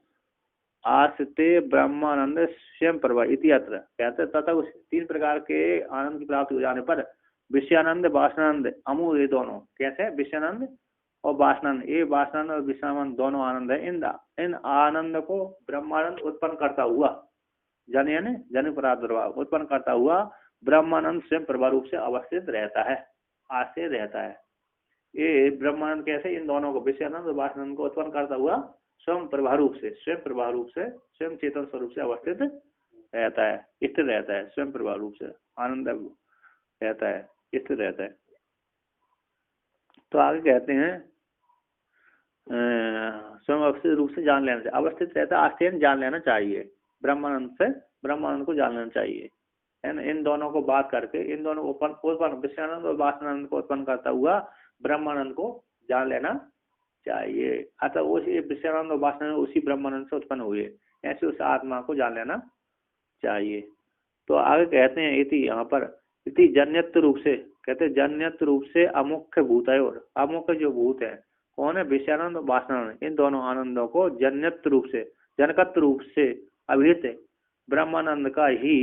आस्ते ब्रह्मानंद स्वयं प्रभा इति अत्र। कहते तथा उस 3 प्रकार के आनंद की प्राप्ति हो जाने पर विषयानंद वासनानंद अमु, ये दोनों कैसे है, विषयानंद और वासनानंद, ये वासनानंद और विषयानंद दोनों आनंद है। इन आनंद को ब्रह्मानंद उत्पन्न करता हुआ, जन प्रादुर्भाव उत्पन्न करता हुआ ब्रह्मानंद स्वयं प्रभा रूप से अवस्थित रहता है। आश्रय रहता है। ये ब्रह्मानंद कैसे इन दोनों को विषयानंद और वासनानंद को उत्पन्न करता हुआ स्वयं प्रभा रूप से स्वयं चेतन स्वरूप से अवस्थित रहता है, स्थिर रहता है, स्वयं प्रभा रूप से आनंद रहता है, स्थिर रहता है। तो आगे कहते हैं स्वयं अवस्थित रूप से जान लेना चाहिए, अवस्थित रहता है, आश्चर्य जान लेना चाहिए, ब्रह्मानंद को जान लेना चाहिए, है ना। इन दोनों को बात करके इन दोनों को उत्पन्न विषयानंद और वासनानंद को उत्पन्न करता हुआ ब्रह्मानंद को जान लेना चाहिए। अतः उसी विषयानंद और वासनानंद उसी ब्रह्मानंद से उत्पन्न हुए, ऐसे उस आत्मा को जान लेना चाहिए। तो आगे कहते हैं इति, यहाँ पर इति जन्यत्व रूप से, कहते हैं जन्यत्व रूप से अमुख्य भूतयोर, अमुख्य जो भूत है कौन है, विषयानंद और वासनानंद, इन दोनों आनंदों को जन्यत्व रूप से जनकत्व रूप से अभिहित ब्रह्मानंद का ही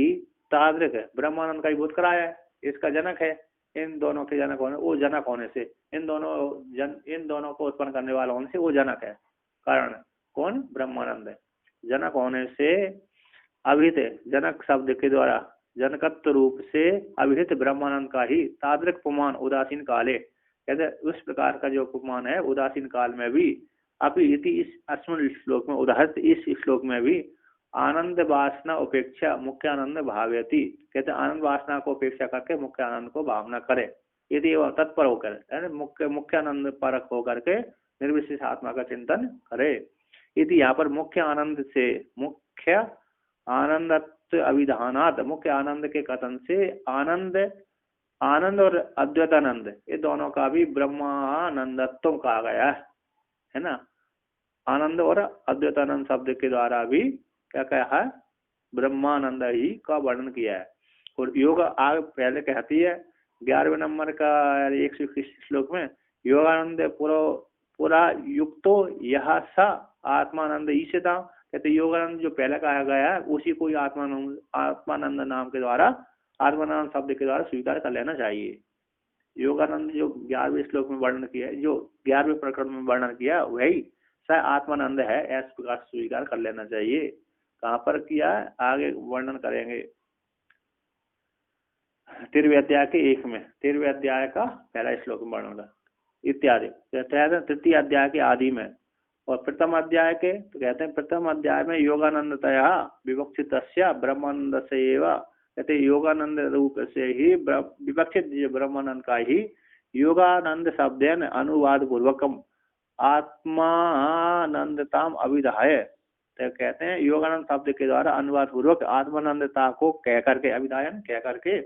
तादृक है, ब्रह्मानंद का ही भूत कराया है, इसका जनक है। इन दोनों के जनक होने, वो जनक होने से, इन दोनों को उत्पन्न करने वाला होने से वो जनक है। कारण कौन, ब्रह्मानंद है। जनक होने से अभिहित, जनक शब्द के द्वारा जनकत्व रूप से अभिहित ब्रह्मानंद का ही तादृक पुमान उदासीन काले, कहते उस प्रकार का जो उपमान है उदासीन काल में भी, अभी इस अस्मन श्लोक में उदाहरित इस श्लोक में भी आनंद वासना उपेक्षा मुख्य आनंद भावयति, कहते आनंद वासना को उपेक्षा करके मुख्य आनंद को भावना करे, यदि वह तत्पर होकर मुख्य आनंद परक होकर के निर्विशेष आत्मा का चिंतन करे। यदि यहाँ पर मुख्य आनंद से मुख्य आनंदत्व अभिधानात, मुख्य आनंद के कथन से आनंद और अद्वैतानंद ये दोनों का भी ब्रह्मानंदत्व कहा गया है ना। आनंद और अद्वैतानंद शब्द के द्वारा भी क्या कहा है, ब्रह्मानंद ही का वर्णन किया है। और योग आग पहले कहती है 11वें नंबर का 121 श्लोक में, योगानंद पूरा युक्तो यह स आत्मानंद ईशिता, कहते योगानंद जो पहले कहा गया है उसी को आत्मानंद नाम के द्वारा, आत्मानंद शब्द के द्वारा स्वीकार कर लेना चाहिए। योगानंद जो 11वें श्लोक में वर्णन किया है, जो 11वें प्रकरण में वर्णन किया वही स आत्मानंद है, ऐसे प्रकार स्वीकार कर लेना चाहिए। कहाँ पर किया है आगे वर्णन करेंगे 13वें अध्याय के 1 में, 13वें अध्याय का पहला श्लोक में वर्णन इत्यादि, तृतीय अध्याय के आदि में। और प्रथम अध्याय के तो कहते हैं प्रथम अध्याय में योगानंदतया विवक्षित ब्रह्मानंद से एवं, कहते योगानंद रूप से ही विवक्षित ब्रह्मानंद का ही योगानंद शब्देन अनुवाद पूर्वकम आत्मानंदताम अभिधाय, तो कहते हैं योगानंद शब्द के द्वारा अनुवाद पूर्वक आत्मानंदता को कह करके, अभिधायन कह करके,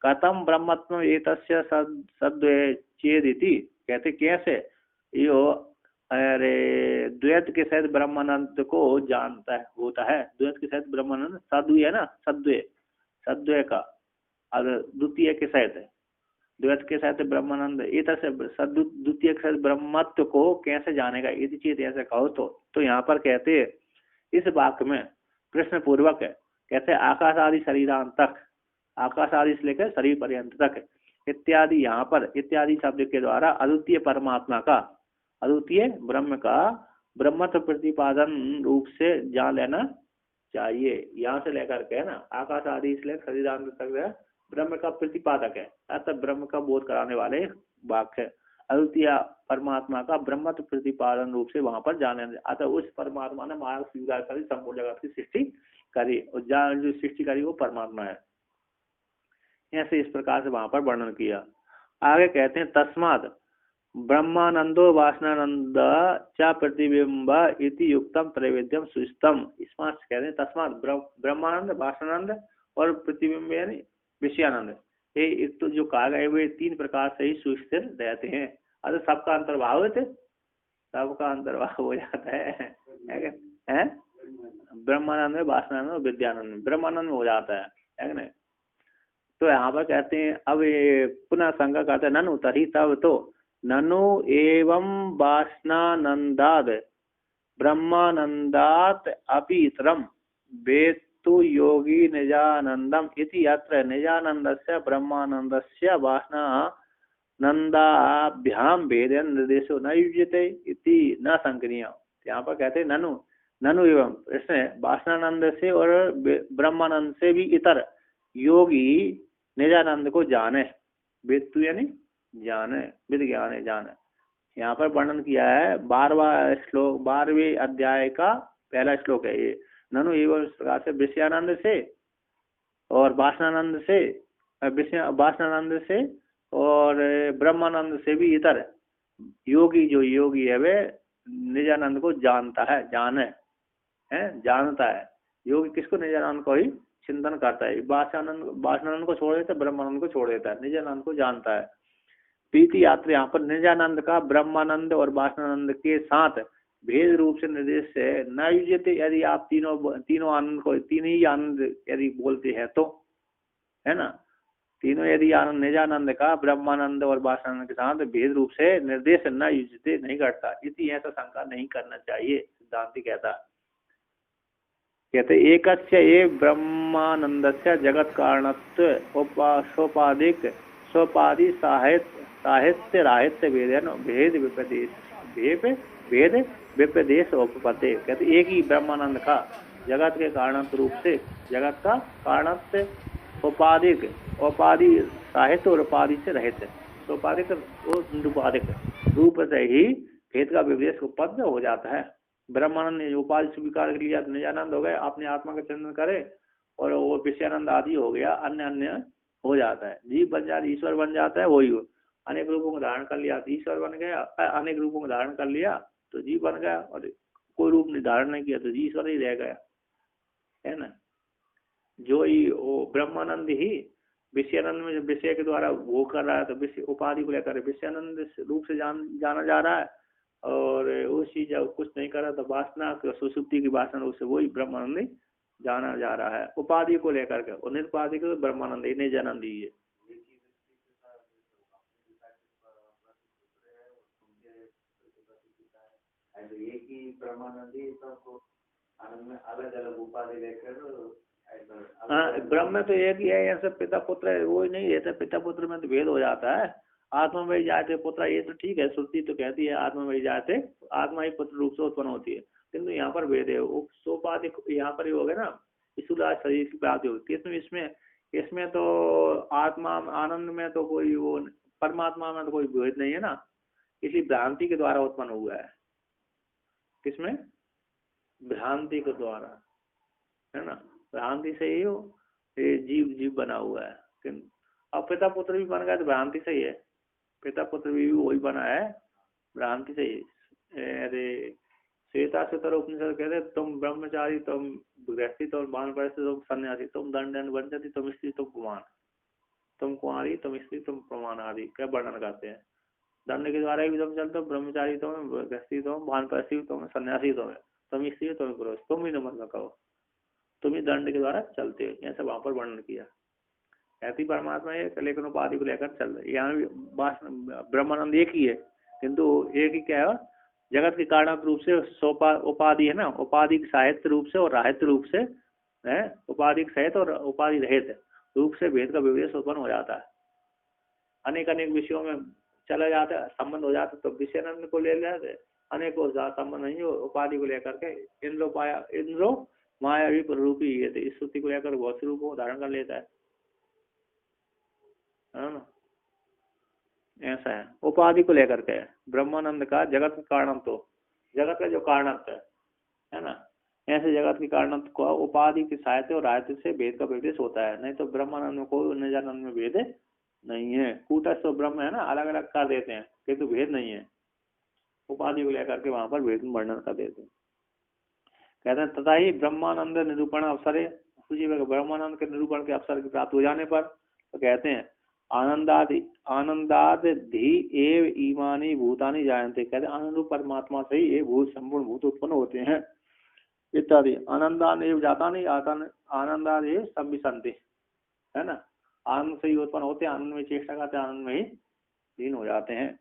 कथम ब्रह्मत्व एतस्य सद्वय चेदिति, कहते कैसे यो अरे द्वैत के सहित ब्रह्मानंद को जानता है, होता है द्वैत के सहित ब्रह्मानंद, सद्वय है ना, सद्वय का द्वितीय के सहित, द्वैत के साथ ब्रह्मानंद द्वितीय के साथ ब्रह्मत्व को कैसे जानेगा, यदि चीज ऐसे कहो तो यहाँ पर कहते हैं इस वाक्य में प्रश्न पूर्वक है, कहते हैं आकाश आदि शरीरांत तक, आकाश आदि से लेकर शरीर पर्यंत तक इत्यादि, यहाँ पर इत्यादि शब्द के द्वारा अद्वितीय परमात्मा का, अद्वितीय ब्रह्म का ब्रह्मत्व प्रतिपादन रूप से जान लेना चाहिए। यहाँ से लेकर के है ना, आकाश आदि से लेकर शरीरांत तक ब्रह्म का प्रतिपादक है, अतः ब्रह्म का बोध कराने वाले वाक्य अद्वितीय परमात्मा का ब्रह्मत्व प्रतिपादन रूप से वहां पर जाने, अतः उस परमात्मा ने मार्ग स्वीकार करी, संपूर्ण जगत की सृष्टि करी, और जो सृष्टि करी वो परमात्मा है। ऐसे इस प्रकार से वहां पर वर्णन किया। आगे कहते हैं तस्मात् ब्रह्मानंदो वासनानंद च प्रतिबिंब इति युक्तम त्रैवेद्यम सुष्टम, इसमें कहते हैं तस्मात् ब्रह्मानंद वासनानंद और प्रतिबिंब यानी विषयानंद, ये एक तो जो कहा गया वे 3 प्रकार से ही सुस्थिर रहते हैं, अरे सबका अंतर्भाव है, सबका अंतर्भाव हो जाता है ब्रह्मानंद में, वासनानंद और विद्यानंद में, ब्रह्मानंद में हो जाता है ना। तो यहाँ पर कहते हैं अब ये पुनः शंका करते हैं ननु तरी, तब तो ननु एवं वासनानंदाद ब्रह्मानंदात अपि इतरम वेत्तु योगी निजानंदम इति अत्र निजानंदस्य ब्रह्मानंदस्य वासनानंदाभ्याम भेदेन निर्देशो न युज्यते इति न संकनीय। यहाँ पर कहते हैं ननु एवं, इसमें वासनानंद से और ब्रह्मानंद से भी इतर योगी निजानंद को जाने, वेत्तु यानी जाने, विद ज्ञाने जाने। यहाँ पर वर्णन किया है 12वां श्लोक, 12वें अध्याय का पहला श्लोक है ये। ननु एवं इस प्रकार से विषयानंद से और वासनानंद से, वासनानंद से और ब्रह्मानंद से भी इतर योगी, जो योगी है वे निजानंद को जानता है, जाने है, जानता है। योगी किसको? निजानंद को ही चिंतन करता है। वासनानंद को छोड़ देता है, ब्रह्मानंद को छोड़ देता है, निजानंद को जानता है। प्रीति यात्रा यहाँ पर निजानंद का ब्रह्मानंद और वासनानंद के साथ भेद रूप से निर्देश है। न युज्यते, यदि आप तीनों आनंद को, तीन ही आनंद यदि बोलते हैं तो, है ना, तीनों यदि आनंद निजानंद का ब्रह्मानंद और वासनानंद के साथ भेद रूप से निर्देश न युज्यते, नहीं करता, इति ऐसा शंका नहीं करना चाहिए, सिद्धांति कहता। कहते एकस्य ये ब्रह्मानंदस्य जगत कारणत्व सोपादिक सोपादि साहित्य राहित्य भेद विपदेश उपपते। कहते एक ही ब्रह्मानंद का जगत के कारणत्व रूप से, जगत का कारणत्व उपाधिक, उपाधि साहित्य और उपाधि से रहित, सोपाधिक और निरुपाधिक रूप से ही भेद का विपदेश उपपन्न हो जाता है। ब्रह्मानंद ने उपाधि स्वीकार कर लिया तो निजानंद हो गए, अपने आत्मा का चिंतन करे और वो विषयानंद आदि हो गया, अन्य अन्य हो जाता है। जीव बन जाता, ईश्वर बन जाता है, वही अनेक रूपों को धारण कर लिया तो ईश्वर बन गया, अनेक रूपों को धारण कर लिया तो जीव बन गया, और कोई रूप धारण नहीं किया तो ईश्वर ही रह गया, है ना। जो ही वो ब्रह्मानंद ही विषयानंद में विषय के द्वारा वो कर रहा है, तो विषय उपाधि को लेकर विषयानंद रूप से जाना जा रहा है, और उसी जब कुछ नहीं कर रहा तो वासना सुसुप्ति की वासना रूप से वही ब्रह्मानंद जाना जा रहा है, उपाधि को लेकर के। और निरुपाधि को ब्रह्मानंद ही निजानंद ही है। एक ही ब्रह्मानंदी सबको अलग अलग उपाधि लेकर, हाँ, ब्रह्म में तो एक ही है, ऐसे पिता पुत्र वो ही नहीं रहता, पिता पुत्र में तो भेद हो जाता है। आत्मा में जाते पुत्र, ये तो ठीक है, श्रुति तो कहती है आत्मा में जाते आत्मा ही पुत्र रूप से उत्पन्न होती है, किंतु यहाँ पर भेद है। वो सोपाधि यहाँ पर ही हो गया ना, स्थूल शरीर की प्राप्ति होती है, इसमें तो आत्मा आनंद में तो कोई वो, परमात्मा में तो कोई भेद नहीं है ना, इसलिए भ्रांति के द्वारा उत्पन्न हुआ है। किसमें? भ्रांति के द्वारा, है ना, भ्रांति से ही हो ये जीव बना हुआ है। अब पिता पुत्र भी बन गया तो भ्रांति से ही है, पिता पुत्र भी वही बना है, भ्रांति से ही। अरे श्वेता से तरह उपनिषद कहते तुम ब्रह्मचारी, तुम गृहस्थी, तुम वानप्रस्थ, तुम सन्यासी, तुम दंड वंचती, तुम स्त्री, तुम कुमार, तुम कुमारी, तुम स्त्री, तुम प्रमाण आदि क्या वर्णन करते हैं। दंड के द्वारा भी तुम चलते हो, ब्रह्मचारी तुम, गृहस्थी तुम, वानप्रस्थी तुम, सन्यासी तुम स्त्री, तुम पुरुष, तुम ही नमन कहो, तुम ही दंड के द्वारा चलते हो, ऐसा वहां पर वर्णन किया। ऐसी परमात्मा एक, लेकिन उपाधि को लेकर चल रहे। यहाँ भी ब्रह्मानंद एक ही है, किंतु एक ही क्या है, जगत के कारण रूप से उपाधि है ना, उपाधि साहित्य रूप से और राहित्य रूप से है, उपाधि सहित और उपाधि रहित रूप से भेद का विवेश उत्पन्न हो जाता है। अनेक अनेक विषयों में चला जाता है, संबंध हो जाता है, तो विषयानंद को ले लेते, अनेक संबंध नहीं हो उपाधि को लेकर के। इंद्रो माया रूपी है, तो इस श्रुति को लेकर बहुत से रूपों को धारण कर लेता है ना, ऐसा है। उपाधि को लेकर के ब्रह्मानंद का जगत का कारण, तो जगत का जो कारणत्व है ना, ऐसे जगत के कारणत्व को उपाधि की सहायता और रायते से भेद का विवेश होता है। नहीं तो ब्रह्मानंद में कोई निजानंद में भेद नहीं है। कूटस्थ ब्रह्म है ना, अलग अलग कर देते हैं, किंतु भेद नहीं है। उपाधि को लेकर के वहां पर भेद वर्णन कर देते हैं। कहते हैं तथा ही ब्रह्मानंद निरूपण अवसर, ब्रह्मानंद के निरूपण के अवसर की प्राप्त हो जाने पर तो कहते हैं आनंदादि एव ईमानी भूतानि जायन्ते। कहते हैं आनंद परमात्मा से ही ये भूत संपूर्ण भूत उत्पन्न होते हैं इत्यादि। आनंदान एव जाता नहीं, आनंदाद ये संविसंति, है ना, आनंद से ही उत्पन्न होते हैं, आनंद में चेष्टा करते हैं, आनंद में ही लीन हो जाते हैं।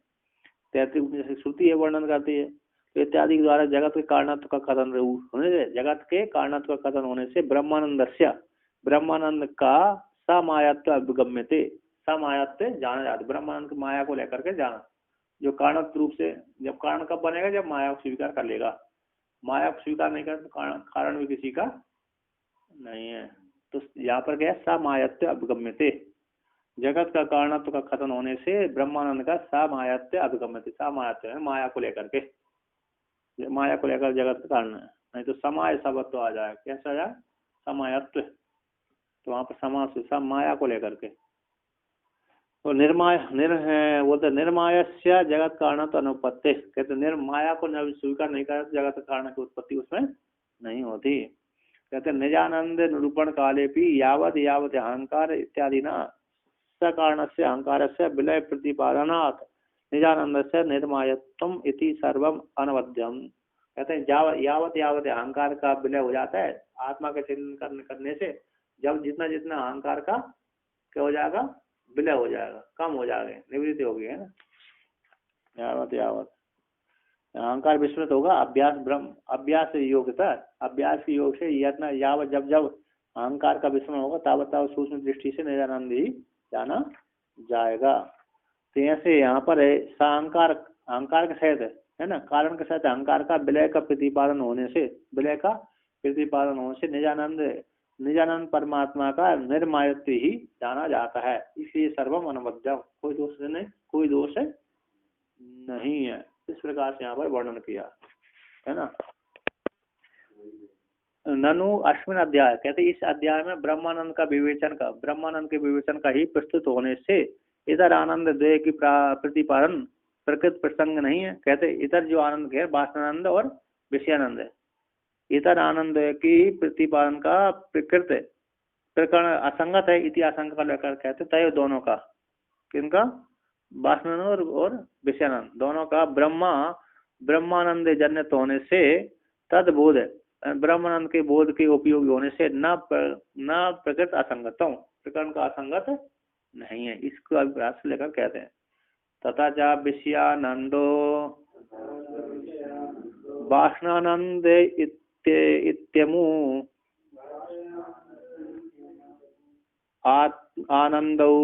33 श्रुति ये वर्णन करती है। तो इत्यादि के द्वारा जगत के कारणत्व का कथन होने से, जगत के कारणत्व का कथन होने से ब्रह्मानंद का समायत्व अभिगम्यते, समायत्व जाना जाता। ब्रह्मानंद की माया को लेकर के जाना, जो कारणत्व रूप से, जब कारण कब बनेगा, जब माया को स्वीकार कर लेगा। माया को स्वीकार नहीं कर तो कारण भी किसी का नहीं है। तो यहाँ पर क्या है, समायत्व अभिगम्यते, जगत का कारणत्व का खत्म होने से ब्रह्मानंद का सामायत्य अधिगम्यते, सामायत्य है माया को लेकर के, माया को लेकर जगत का कारण है, नहीं तो समाय शब्द आ जाए, कैसा जाए समायत्व, तो वहां पर समास सब माया को लेकर के। तो निर्माय बोलते निर्मायस्य जगत कारण तो अनुपत्ति, कहते निर्माया को स्वीकार नहीं करे तो जगत कारण की उत्पत्ति उसमें नहीं होती। कहते निजानंद निरूपण काले भी यावत यावत अहंकार इत्यादि न कारण से अहंकार से विलय प्रतिपादनात् निजानंद से निर्मायत्वम इति सर्वम अनवद्यम। कहते हैं यावत यावत अहंकार का विलय हो जाता है आत्मा के चिंतन करने से, जब जितना जितना अहंकार का क्या हो जाएगा, विलय हो जाएगा, कम हो जाएगा, निवृत्ति होगी, है ना। यावत यावत अहंकार विस्मृत होगा, अभ्यास ब्रह्म अभ्यास योग्यता, अभ्यास के योग से यत्न यावत जब जब अहंकार का विस्मरण होगा तावत तावत सूक्ष्म दृष्टि से निजानंद ही जाना जाएगा। तो ऐसे यहाँ पर है अहंकार, अहंकार के सहित है ना, कारण के साथ अहंकार का विलय का प्रतिपादन होने से, विलय का प्रतिपादन होने से निजानंद परमात्मा का निर्मायत्व ही जाना जाता है, इसलिए सर्वम अनवद्यम, कोई दोष नहीं, कोई दोष नहीं है। इस प्रकार से यहाँ पर वर्णन किया है ना। ननु अश्विन अध्याय, कहते इस अध्याय में ब्रह्मानंद का विवेचन का, ब्रह्मानंद के विवेचन का ही प्रस्तुत होने से इधर आनंद द्वय की प्रतिपादन प्रकृत प्रसंग नहीं है। कहते इधर जो आनंद है वासनानंद और विषयानंद है, इतर आनंद की प्रतिपादन का प्रकृत प्रकरण असंगत है, इति आशंका लेकर कहते तय दोनों का, किनका, वासनानंद और विषयानंद दोनों का ब्रह्मानंद जन्य होने से तदबोध, ब्रह्मानंद के बोध के उपयोगी होने से न प्रकृत असंगतम, प्रकरण का असंगत नहीं है, इसको अभिप्राय से लेकर कहते हैं। तथा च विषयानंदो वासनानंद इत्यमु आनंदौ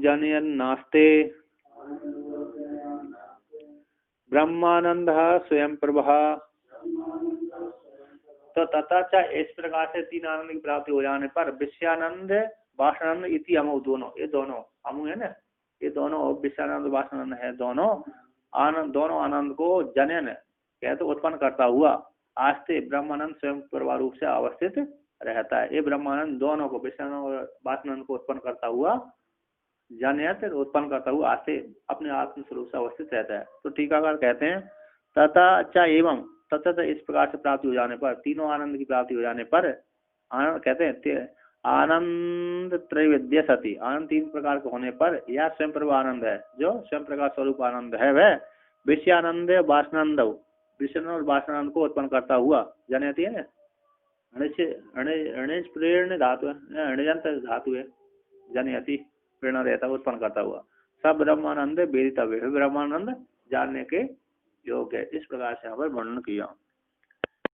जनयन्नास्ते ब्रह्मानंद स्वयं प्रभा। तो तथा च इस प्रकार से तीन आनंद की प्राप्ति हो जाने पर विषयानंद वासनानंद इति अमु, दोनों, ये दोनों अमु है ना, ये दोनों विषयानंद वासनानंद है, दोनों आनंद को जनन कहते उत्पन्न करता हुआ आस्ते ब्रह्मानंद स्वयं प्रभा रूप से अवस्थित रहता है। ये ब्रह्मानंद दोनों को, विषयानंद और वासनानंद को उत्पन्न करता हुआ, जनयत उत्पन्न करता हुआ आस्ते अपने आत्म स्वरूप से अवस्थित रहता है। तो टीकाकार कहते हैं तथा च एवं, तथा इस प्रकार से प्राप्ति हो जाने पर, तीनों आनंद की प्राप्ति हो जाने पर आनंद कहते हैं आनंद त्रैविध्य सती, आनंद तीन प्रकार के होने पर यह स्वयं प्रभा आनंद है, जो स्वयं प्रकाश स्वरूप आनंद है, वह विषयानंद वासनानंद, विषयानंद और वासनानंद को उत्पन्न करता हुआ जनयति है, अणेज प्रेरण धातु है, अणजंत धातु है, जनयति प्रेरणा रहता है, उत्पन्न करता हुआ, सब ब्रह्मानंद वेदितव्य, ब्रह्मानंद जानने के योग्य है। इस प्रकार से यहाँ पर वर्णन किया।